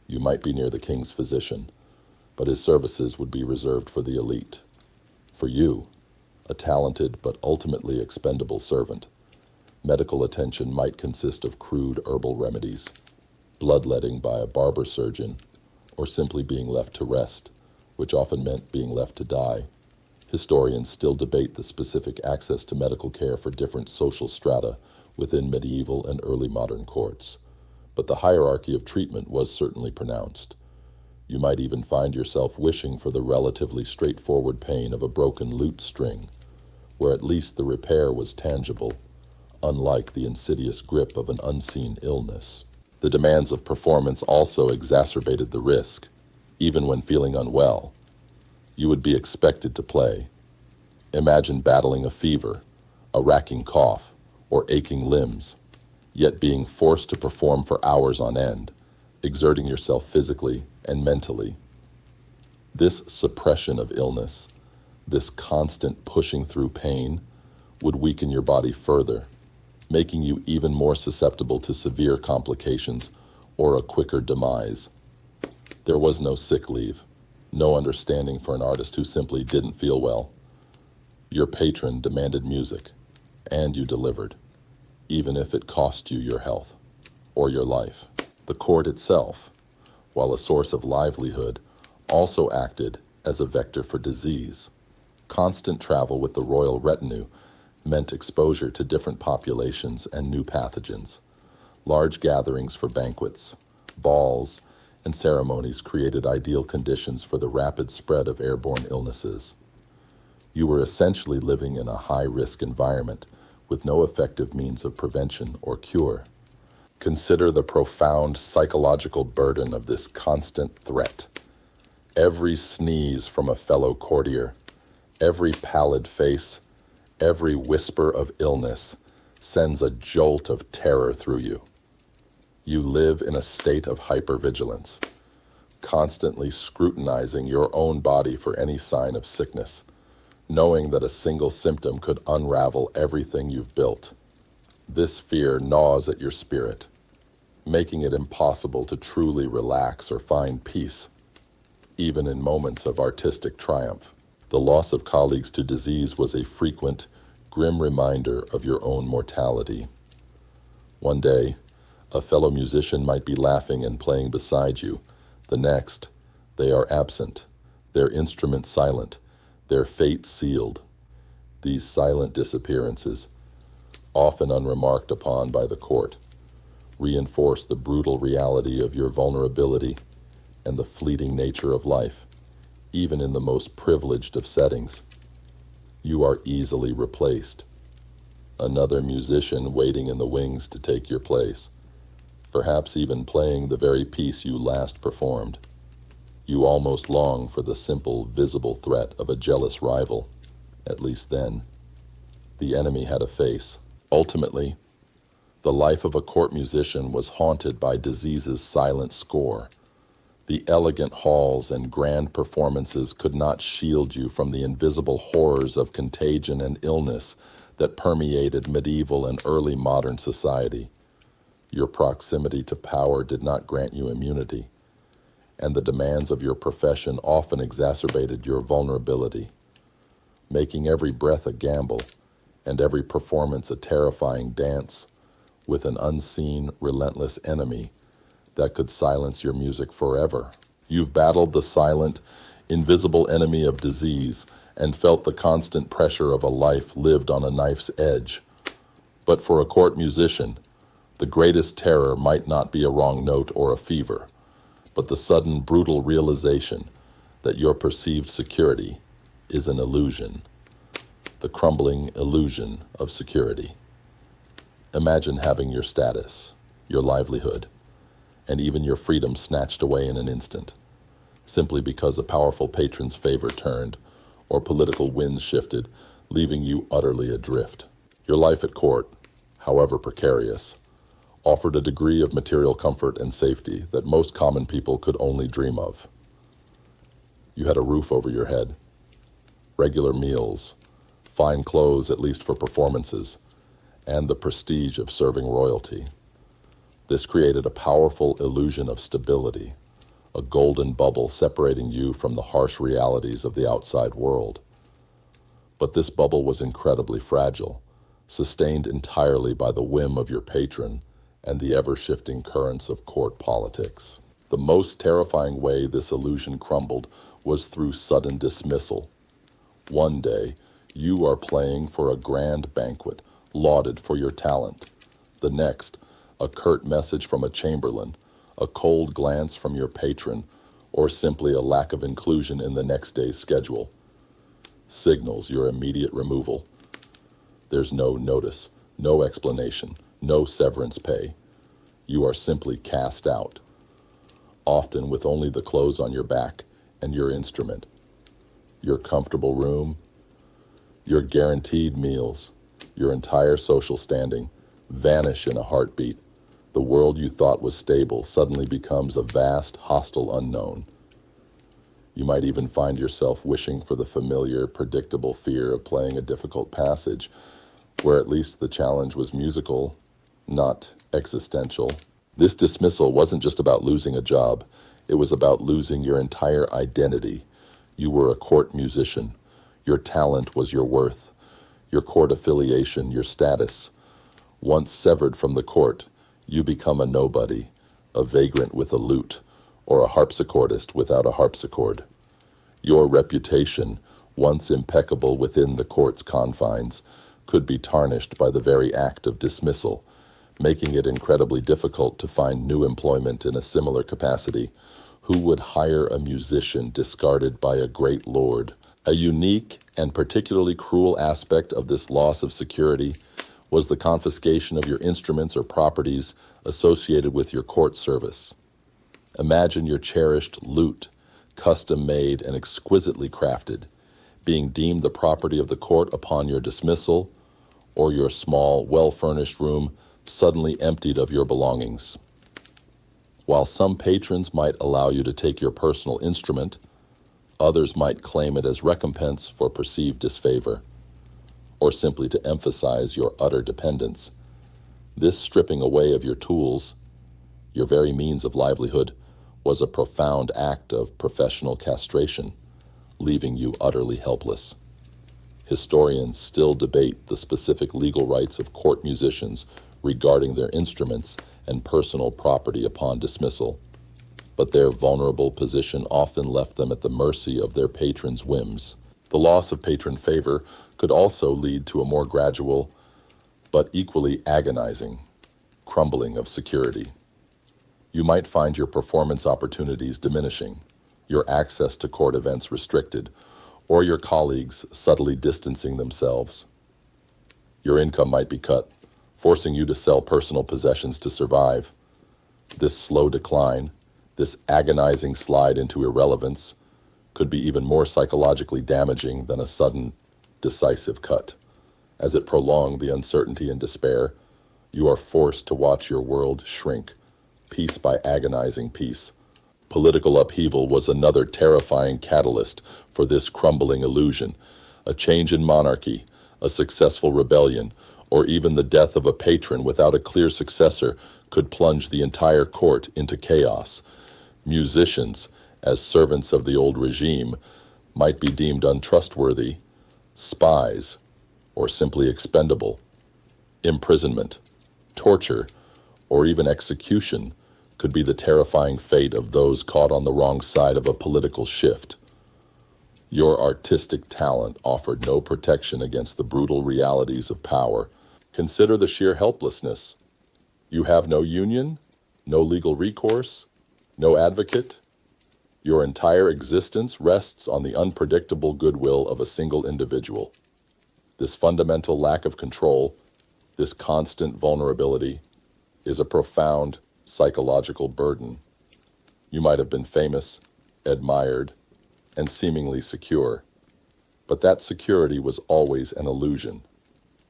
You might be near the king's physician, but his services would be reserved for the elite. For you, a talented but ultimately expendable servant, medical attention might consist of crude herbal remedies, bloodletting by a barber surgeon, or simply being left to rest, which often meant being left to die. Historians still debate the specific access to medical care for different social strata within medieval and early modern courts, but the hierarchy of treatment was certainly pronounced. You might even find yourself wishing for the relatively straightforward pain of a broken lute string, where at least the repair was tangible, unlike the insidious grip of an unseen illness. The demands of performance also exacerbated the risk. Even when feeling unwell, you would be expected to play. Imagine battling a fever, a racking cough, or aching limbs, yet being forced to perform for hours on end, exerting yourself physically and mentally. This suppression of illness, this constant pushing through pain, would weaken your body further, making you even more susceptible to severe complications or a quicker demise. There was no sick leave, no understanding for an artist who simply didn't feel well. Your patron demanded music, and you delivered, even if it cost you your health or your life. The court itself, while a source of livelihood, also acted as a vector for disease. Constant travel with the royal retinue meant exposure to different populations and new pathogens. Large gatherings for banquets, balls, and ceremonies created ideal conditions for the rapid spread of airborne illnesses. You were essentially living in a high-risk environment with no effective means of prevention or cure. Consider the profound psychological burden of this constant threat. Every sneeze from a fellow courtier, every pallid face, every whisper of illness sends a jolt of terror through you. You live in a state of hypervigilance, constantly scrutinizing your own body for any sign of sickness, knowing that a single symptom could unravel everything you've built. This fear gnaws at your spirit, making it impossible to truly relax or find peace, even in moments of artistic triumph. The loss of colleagues to disease was a frequent, grim reminder of your own mortality. One day, a fellow musician might be laughing and playing beside you. The next, they are absent, their instrument silent, their fate sealed. These silent disappearances, often unremarked upon by the court, reinforce the brutal reality of your vulnerability and the fleeting nature of life, even in the most privileged of settings. You are easily replaced. Another musician waiting in the wings to take your place, perhaps even playing the very piece you last performed. You almost long for the simple, visible threat of a jealous rival. At least then, the enemy had a face. Ultimately, the life of a court musician was haunted by disease's silent score. The elegant halls and grand performances could not shield you from the invisible horrors of contagion and illness that permeated medieval and early modern society. Your proximity to power did not grant you immunity, and the demands of your profession often exacerbated your vulnerability, making every breath a gamble and every performance a terrifying dance with an unseen, relentless enemy that could silence your music forever. You've battled the silent, invisible enemy of disease and felt the constant pressure of a life lived on a knife's edge. But for a court musician, the greatest terror might not be a wrong note or a fever, but the sudden, brutal realization that your perceived security is an illusion, the crumbling illusion of security. Imagine having your status, your livelihood, and even your freedom snatched away in an instant, simply because a powerful patron's favor turned or political winds shifted, leaving you utterly adrift. Your life at court, however precarious, offered a degree of material comfort and safety that most common people could only dream of. You had a roof over your head, regular meals, fine clothes at least for performances, and the prestige of serving royalty. This created a powerful illusion of stability, a golden bubble separating you from the harsh realities of the outside world. But this bubble was incredibly fragile, sustained entirely by the whim of your patron and the ever-shifting currents of court politics. The most terrifying way this illusion crumbled was through sudden dismissal. One day, you are playing for a grand banquet, lauded for your talent. The next, a curt message from a chamberlain, a cold glance from your patron, or simply a lack of inclusion in the next day's schedule signals your immediate removal. There's no notice, no explanation, no severance pay. You are simply cast out, often with only the clothes on your back and your instrument, your comfortable room, your guaranteed meals, your entire social standing vanish in a heartbeat. The world you thought was stable suddenly becomes a vast, hostile unknown. You might even find yourself wishing for the familiar, predictable fear of playing a difficult passage, where at least the challenge was musical, not existential. This dismissal wasn't just about losing a job. It was about losing your entire identity. You were a court musician. Your talent was your worth, your court affiliation, your status. Once severed from the court, you become a nobody, a vagrant with a lute, or a harpsichordist without a harpsichord. Your reputation, once impeccable within the court's confines, could be tarnished by the very act of dismissal, making it incredibly difficult to find new employment in a similar capacity. Who would hire a musician discarded by a great lord? A unique and particularly cruel aspect of this loss of security was the confiscation of your instruments or properties associated with your court service. Imagine your cherished lute, custom-made and exquisitely crafted, being deemed the property of the court upon your dismissal, or your small, well-furnished room suddenly emptied of your belongings. While some patrons might allow you to take your personal instrument, others might claim it as recompense for perceived disfavor, or simply to emphasize your utter dependence. This stripping away of your tools, your very means of livelihood, was a profound act of professional castration, leaving you utterly helpless. Historians still debate the specific legal rights of court musicians regarding their instruments and personal property upon dismissal, but their vulnerable position often left them at the mercy of their patrons' whims. The loss of patron favor could also lead to a more gradual, but equally agonizing, crumbling of security. You might find your performance opportunities diminishing, your access to court events restricted, or your colleagues subtly distancing themselves. Your income might be cut, forcing you to sell personal possessions to survive. This slow decline, this agonizing slide into irrelevance, could be even more psychologically damaging than a sudden, decisive cut. As it prolonged the uncertainty and despair, you are forced to watch your world shrink, piece by agonizing piece. Political upheaval was another terrifying catalyst for this crumbling illusion. A change in monarchy, a successful rebellion, or even the death of a patron without a clear successor could plunge the entire court into chaos. Musicians, as servants of the old regime, might be deemed untrustworthy, spies, or simply expendable. Imprisonment, torture, or even execution could be the terrifying fate of those caught on the wrong side of a political shift. Your artistic talent offered no protection against the brutal realities of power. Consider the sheer helplessness. You have no union, no legal recourse, no advocate. Your entire existence rests on the unpredictable goodwill of a single individual. This fundamental lack of control, this constant vulnerability, is a profound psychological burden. You might have been famous, admired, and seemingly secure, but that security was always an illusion,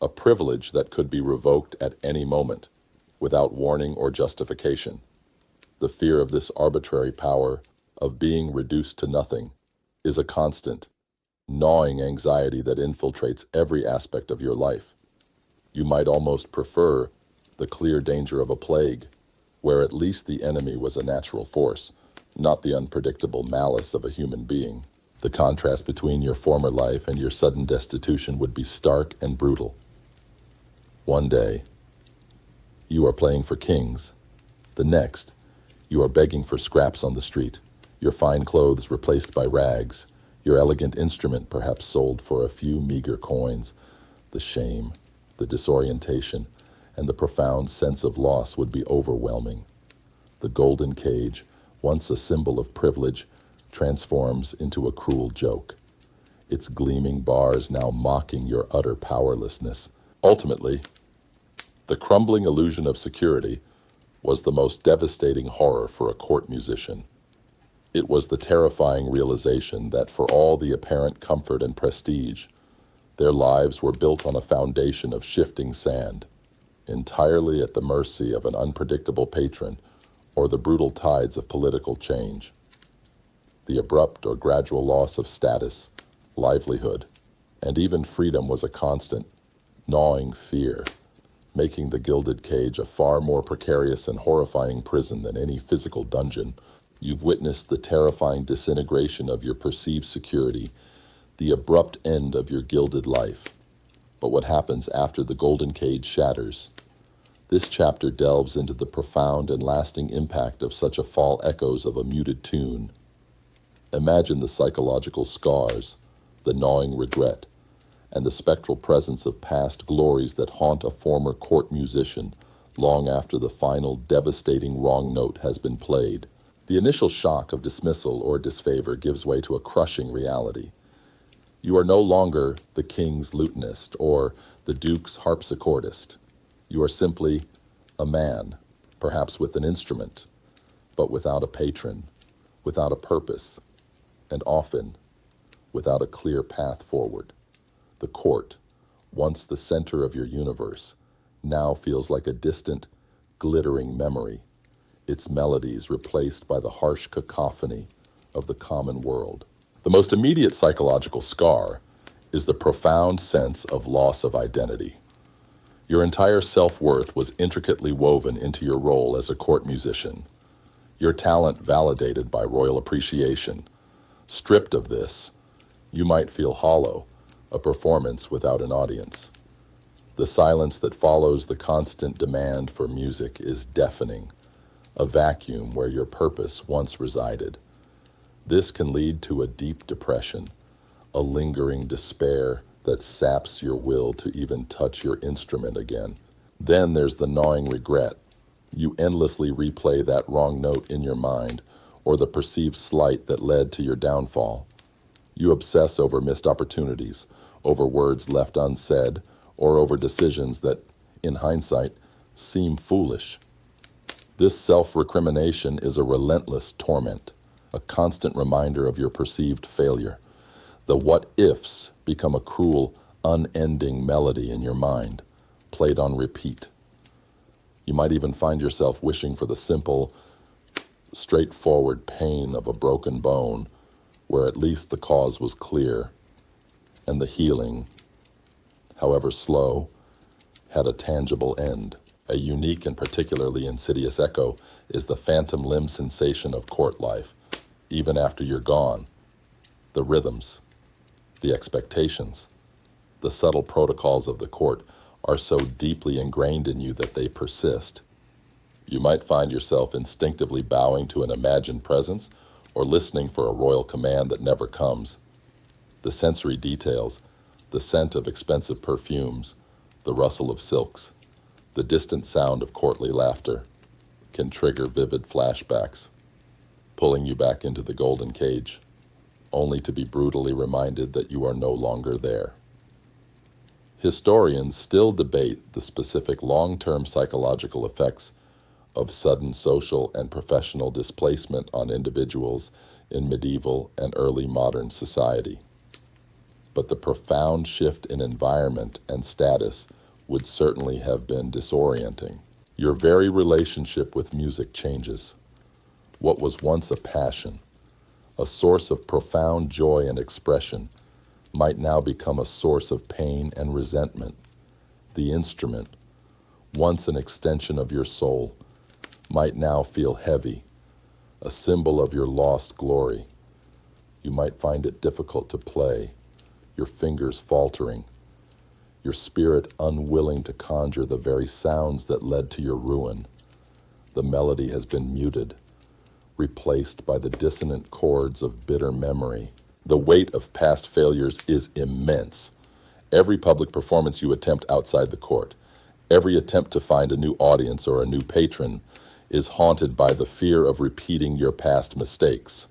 a privilege that could be revoked at any moment, without warning or justification. The fear of this arbitrary power, of being reduced to nothing, is a constant, gnawing anxiety that infiltrates every aspect of your life. You might almost prefer the clear danger of a plague, where at least the enemy was a natural force, not the unpredictable malice of a human being. The contrast between your former life and your sudden destitution would be stark and brutal. One day, you are playing for kings. The next, you are begging for scraps on the street, your fine clothes replaced by rags, your elegant instrument perhaps sold for a few meager coins. The shame, the disorientation, and the profound sense of loss would be overwhelming. The golden cage, once a symbol of privilege, transforms into a cruel joke, its gleaming bars now mocking your utter powerlessness. Ultimately, the crumbling illusion of security was the most devastating horror for a court musician. It was the terrifying realization that for all the apparent comfort and prestige, their lives were built on a foundation of shifting sand, entirely at the mercy of an unpredictable patron or the brutal tides of political change. The abrupt or gradual loss of status, livelihood, and even freedom was a constant, gnawing fear, making the gilded cage a far more precarious and horrifying prison than any physical dungeon. You've witnessed the terrifying disintegration of your perceived security, the abrupt end of your gilded life. But what happens after the golden cage shatters? This chapter delves into the profound and lasting impact of such a fall echoes of a muted tune. Imagine the psychological scars, the gnawing regret, and the spectral presence of past glories that haunt a former court musician long after the final devastating wrong note has been played. The initial shock of dismissal or disfavor gives way to a crushing reality. You are no longer the king's lutenist or the duke's harpsichordist. You are simply a man, perhaps with an instrument, but without a patron, without a purpose, and often without a clear path forward. The court, once the center of your universe, now feels like a distant, glittering memory, its melodies replaced by the harsh cacophony of the common world. The most immediate psychological scar is the profound sense of loss of identity. Your entire self-worth was intricately woven into your role as a court musician, your talent validated by royal appreciation. Stripped of this, you might feel hollow, a performance without an audience. The silence that follows the constant demand for music is deafening, a vacuum where your purpose once resided. This can lead to a deep depression, a lingering despair that saps your will to even touch your instrument again. Then there's the gnawing regret. You endlessly replay that wrong note in your mind, or the perceived slight that led to your downfall. You obsess over missed opportunities, over words left unsaid, or over decisions that, in hindsight, seem foolish. This self-recrimination is a relentless torment, a constant reminder of your perceived failure. The what-ifs become a cruel, unending melody in your mind, played on repeat. You might even find yourself wishing for the simple, straightforward pain of a broken bone, where at least the cause was clear, and the healing, however slow, had a tangible end. A unique and particularly insidious echo is the phantom limb sensation of court life, even after you're gone. The rhythms, the expectations, the subtle protocols of the court are so deeply ingrained in you that they persist. You might find yourself instinctively bowing to an imagined presence or listening for a royal command that never comes. The sensory details, the scent of expensive perfumes, the rustle of silks, the distant sound of courtly laughter can trigger vivid flashbacks, pulling you back into the golden cage, only to be brutally reminded that you are no longer there. Historians still debate the specific long-term psychological effects of sudden social and professional displacement on individuals in medieval and early modern society. But the profound shift in environment and status would certainly have been disorienting. Your very relationship with music changes. What was once a passion, a source of profound joy and expression, might now become a source of pain and resentment. The instrument, once an extension of your soul, might now feel heavy, a symbol of your lost glory. You might find it difficult to play, your fingers faltering, your spirit unwilling to conjure the very sounds that led to your ruin. The melody has been muted, replaced by the dissonant chords of bitter memory. The weight of past failures is immense. Every public performance you attempt outside the court, every attempt to find a new audience or a new patron, is haunted by the fear of repeating your past mistakes.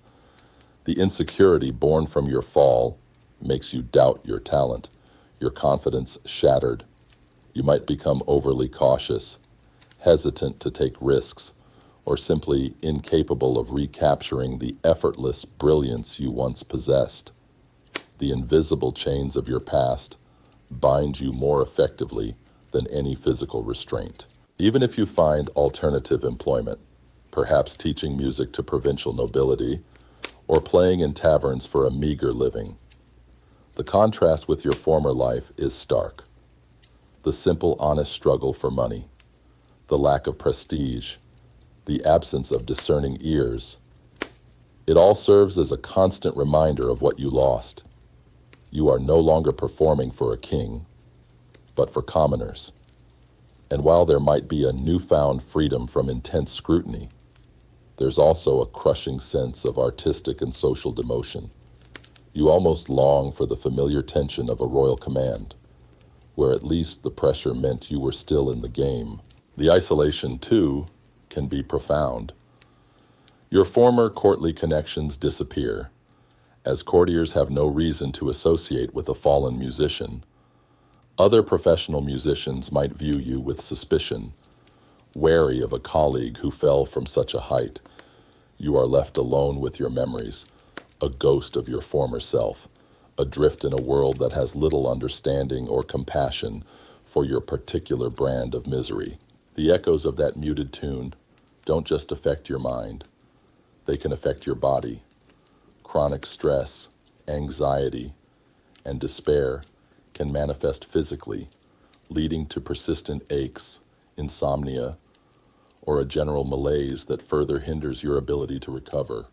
The insecurity born from your fall makes you doubt your talent, your confidence shattered. You might become overly cautious, hesitant to take risks, or simply incapable of recapturing the effortless brilliance you once possessed. The invisible chains of your past bind you more effectively than any physical restraint. Even if you find alternative employment, perhaps teaching music to provincial nobility, or playing in taverns for a meager living, the contrast with your former life is stark. The simple, honest struggle for money, the lack of prestige, the absence of discerning ears, it all serves as a constant reminder of what you lost. You are no longer performing for a king, but for commoners. And while there might be a newfound freedom from intense scrutiny, there's also a crushing sense of artistic and social demotion. You almost long for the familiar tension of a royal command, where at least the pressure meant you were still in the game. The isolation, too, can be profound. Your former courtly connections disappear, as courtiers have no reason to associate with a fallen musician. Other professional musicians might view you with suspicion, wary of a colleague who fell from such a height. You are left alone with your memories, a ghost of your former self, adrift in a world that has little understanding or compassion for your particular brand of misery. The echoes of that muted tune don't just affect your mind, they can affect your body. Chronic stress, anxiety, and despair can manifest physically, leading to persistent aches, insomnia, or a general malaise that further hinders your ability to recover.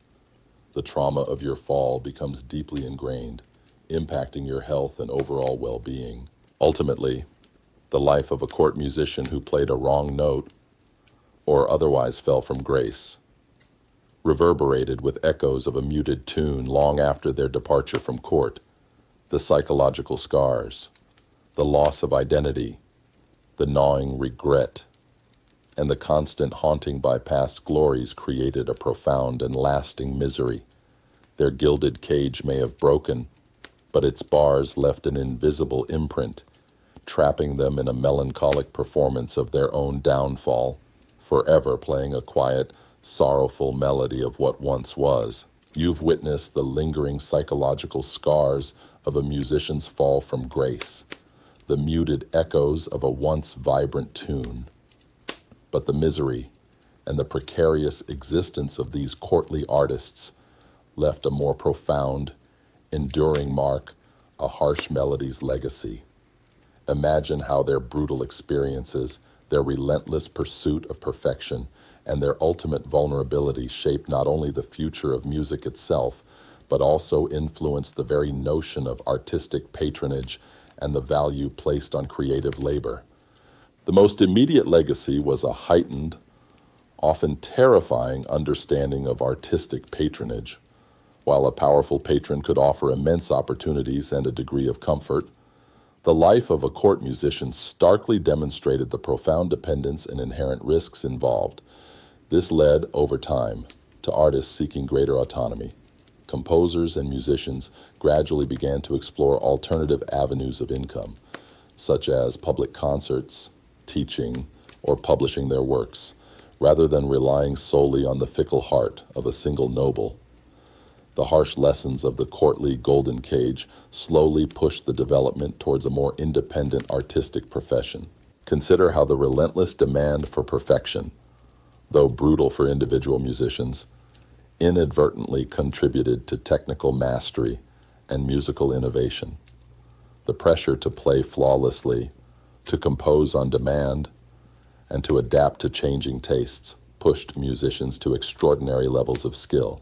The trauma of your fall becomes deeply ingrained, impacting your health and overall well-being. Ultimately, the life of a court musician who played a wrong note or otherwise fell from grace reverberated with echoes of a muted tune long after their departure from court. The psychological scars, the loss of identity, the gnawing regret, and the constant haunting by past glories created a profound and lasting misery. Their gilded cage may have broken, but its bars left an invisible imprint, trapping them in a melancholic performance of their own downfall, forever playing a quiet, sorrowful melody of what once was. You've witnessed the lingering psychological scars of a musician's fall from grace, the muted echoes of a once vibrant tune. But the misery, and the precarious existence of these courtly artists left a more profound, enduring mark, a harsh melody's legacy. Imagine how their brutal experiences, their relentless pursuit of perfection, and their ultimate vulnerability shape not only the future of music itself, but also influence the very notion of artistic patronage and the value placed on creative labor. The most immediate legacy was a heightened, often terrifying understanding of artistic patronage. While a powerful patron could offer immense opportunities and a degree of comfort, the life of a court musician starkly demonstrated the profound dependence and inherent risks involved. This led, over time, to artists seeking greater autonomy. Composers and musicians gradually began to explore alternative avenues of income, such as public concerts, teaching, or publishing their works, rather than relying solely on the fickle heart of a single noble. The harsh lessons of the courtly golden cage slowly pushed the development towards a more independent artistic profession. Consider how the relentless demand for perfection, though brutal for individual musicians, inadvertently contributed to technical mastery and musical innovation. The pressure to play flawlessly, to compose on demand, and to adapt to changing tastes pushed musicians to extraordinary levels of skill.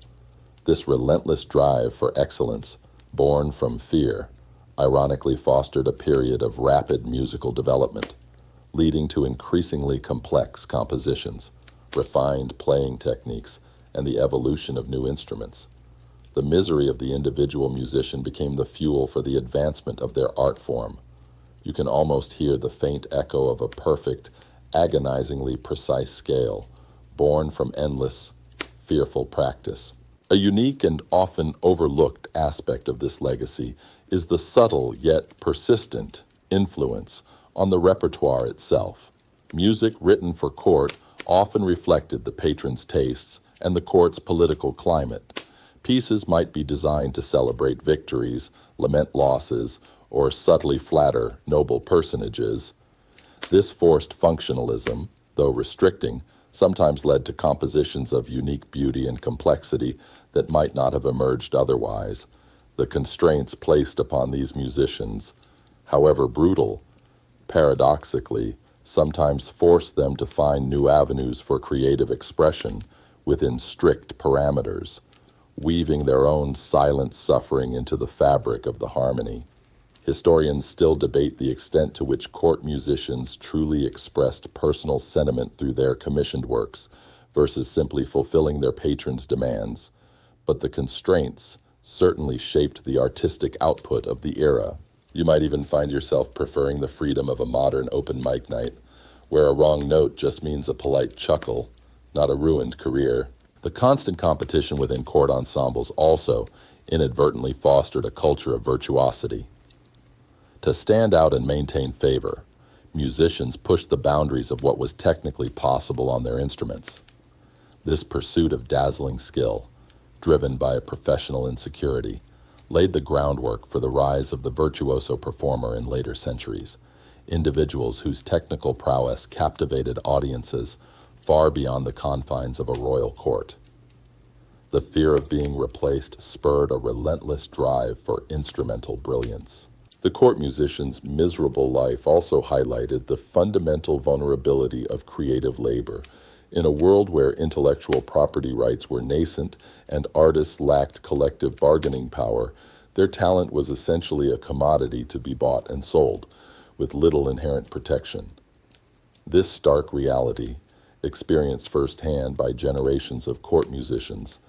This relentless drive for excellence, born from fear, ironically fostered a period of rapid musical development, leading to increasingly complex compositions, refined playing techniques, and the evolution of new instruments. The misery of the individual musician became the fuel for the advancement of their art form. You can almost hear the faint echo of a perfect, agonizingly precise scale, born from endless, fearful practice. A unique and often overlooked aspect of this legacy is the subtle yet persistent influence on the repertoire itself. Music written for court often reflected the patron's tastes and the court's political climate. Pieces might be designed to celebrate victories, lament losses, or subtly flatter noble personages. This forced functionalism, though restricting, sometimes led to compositions of unique beauty and complexity that might not have emerged otherwise. The constraints placed upon these musicians, however brutal, paradoxically, sometimes forced them to find new avenues for creative expression within strict parameters, weaving their own silent suffering into the fabric of the harmony. Historians still debate the extent to which court musicians truly expressed personal sentiment through their commissioned works versus simply fulfilling their patrons' demands, but the constraints certainly shaped the artistic output of the era. You might even find yourself preferring the freedom of a modern open mic night, where a wrong note just means a polite chuckle, not a ruined career. The constant competition within court ensembles also inadvertently fostered a culture of virtuosity. To stand out and maintain favor, musicians pushed the boundaries of what was technically possible on their instruments. This pursuit of dazzling skill, driven by a professional insecurity, laid the groundwork for the rise of the virtuoso performer in later centuries, individuals whose technical prowess captivated audiences far beyond the confines of a royal court. The fear of being replaced spurred a relentless drive for instrumental brilliance. The court musician's miserable life also highlighted the fundamental vulnerability of creative labor. In a world where intellectual property rights were nascent and artists lacked collective bargaining power, their talent was essentially a commodity to be bought and sold, with little inherent protection. This stark reality, experienced firsthand by generations of court musicians,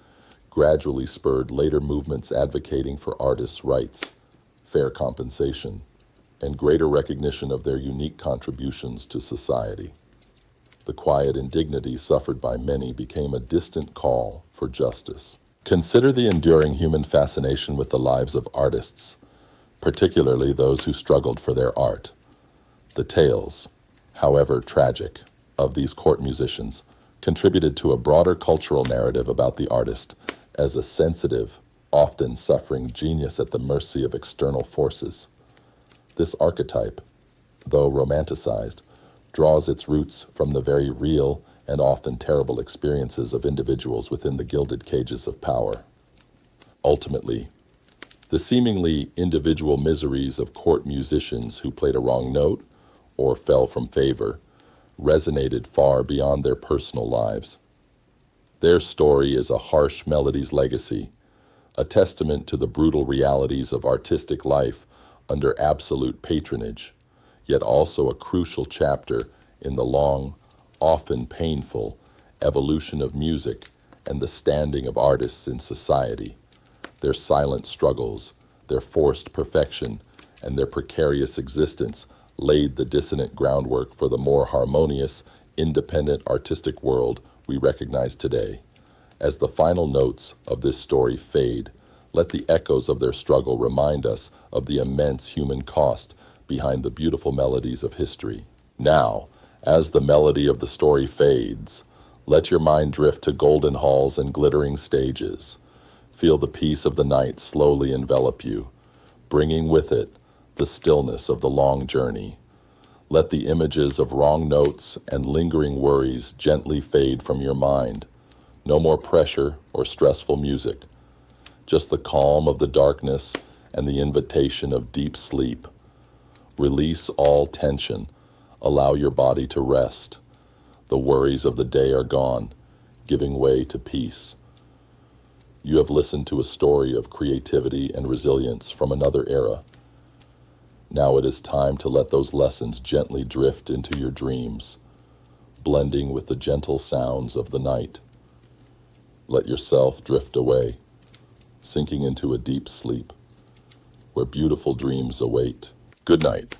gradually spurred later movements advocating for artists' rights, fair compensation, and greater recognition of their unique contributions to society. The quiet indignity suffered by many became a distant call for justice. Consider the enduring human fascination with the lives of artists, particularly those who struggled for their art. The tales, however tragic, of these court musicians contributed to a broader cultural narrative about the artist as a sensitive, often suffering genius at the mercy of external forces. This archetype, though romanticized, draws its roots from the very real and often terrible experiences of individuals within the gilded cages of power. Ultimately, the seemingly individual miseries of court musicians who played a wrong note or fell from favor resonated far beyond their personal lives. Their story is a harsh melody's legacy, a testament to the brutal realities of artistic life under absolute patronage, yet also a crucial chapter in the long, often painful, evolution of music and the standing of artists in society. Their silent struggles, their forced perfection, and their precarious existence laid the dissonant groundwork for the more harmonious, independent artistic world we recognize today. As the final notes of this story fade, let the echoes of their struggle remind us of the immense human cost behind the beautiful melodies of history. Now, as the melody of the story fades, let your mind drift to golden halls and glittering stages. Feel the peace of the night slowly envelop you, bringing with it the stillness of the long journey. Let the images of wrong notes and lingering worries gently fade from your mind. No more pressure or stressful music, just the calm of the darkness and the invitation of deep sleep. Release all tension. Allow your body to rest. The worries of the day are gone, giving way to peace. You have listened to a story of creativity and resilience from another era. Now it is time to let those lessons gently drift into your dreams, blending with the gentle sounds of the night. Let yourself drift away, sinking into a deep sleep, where beautiful dreams await. Good night.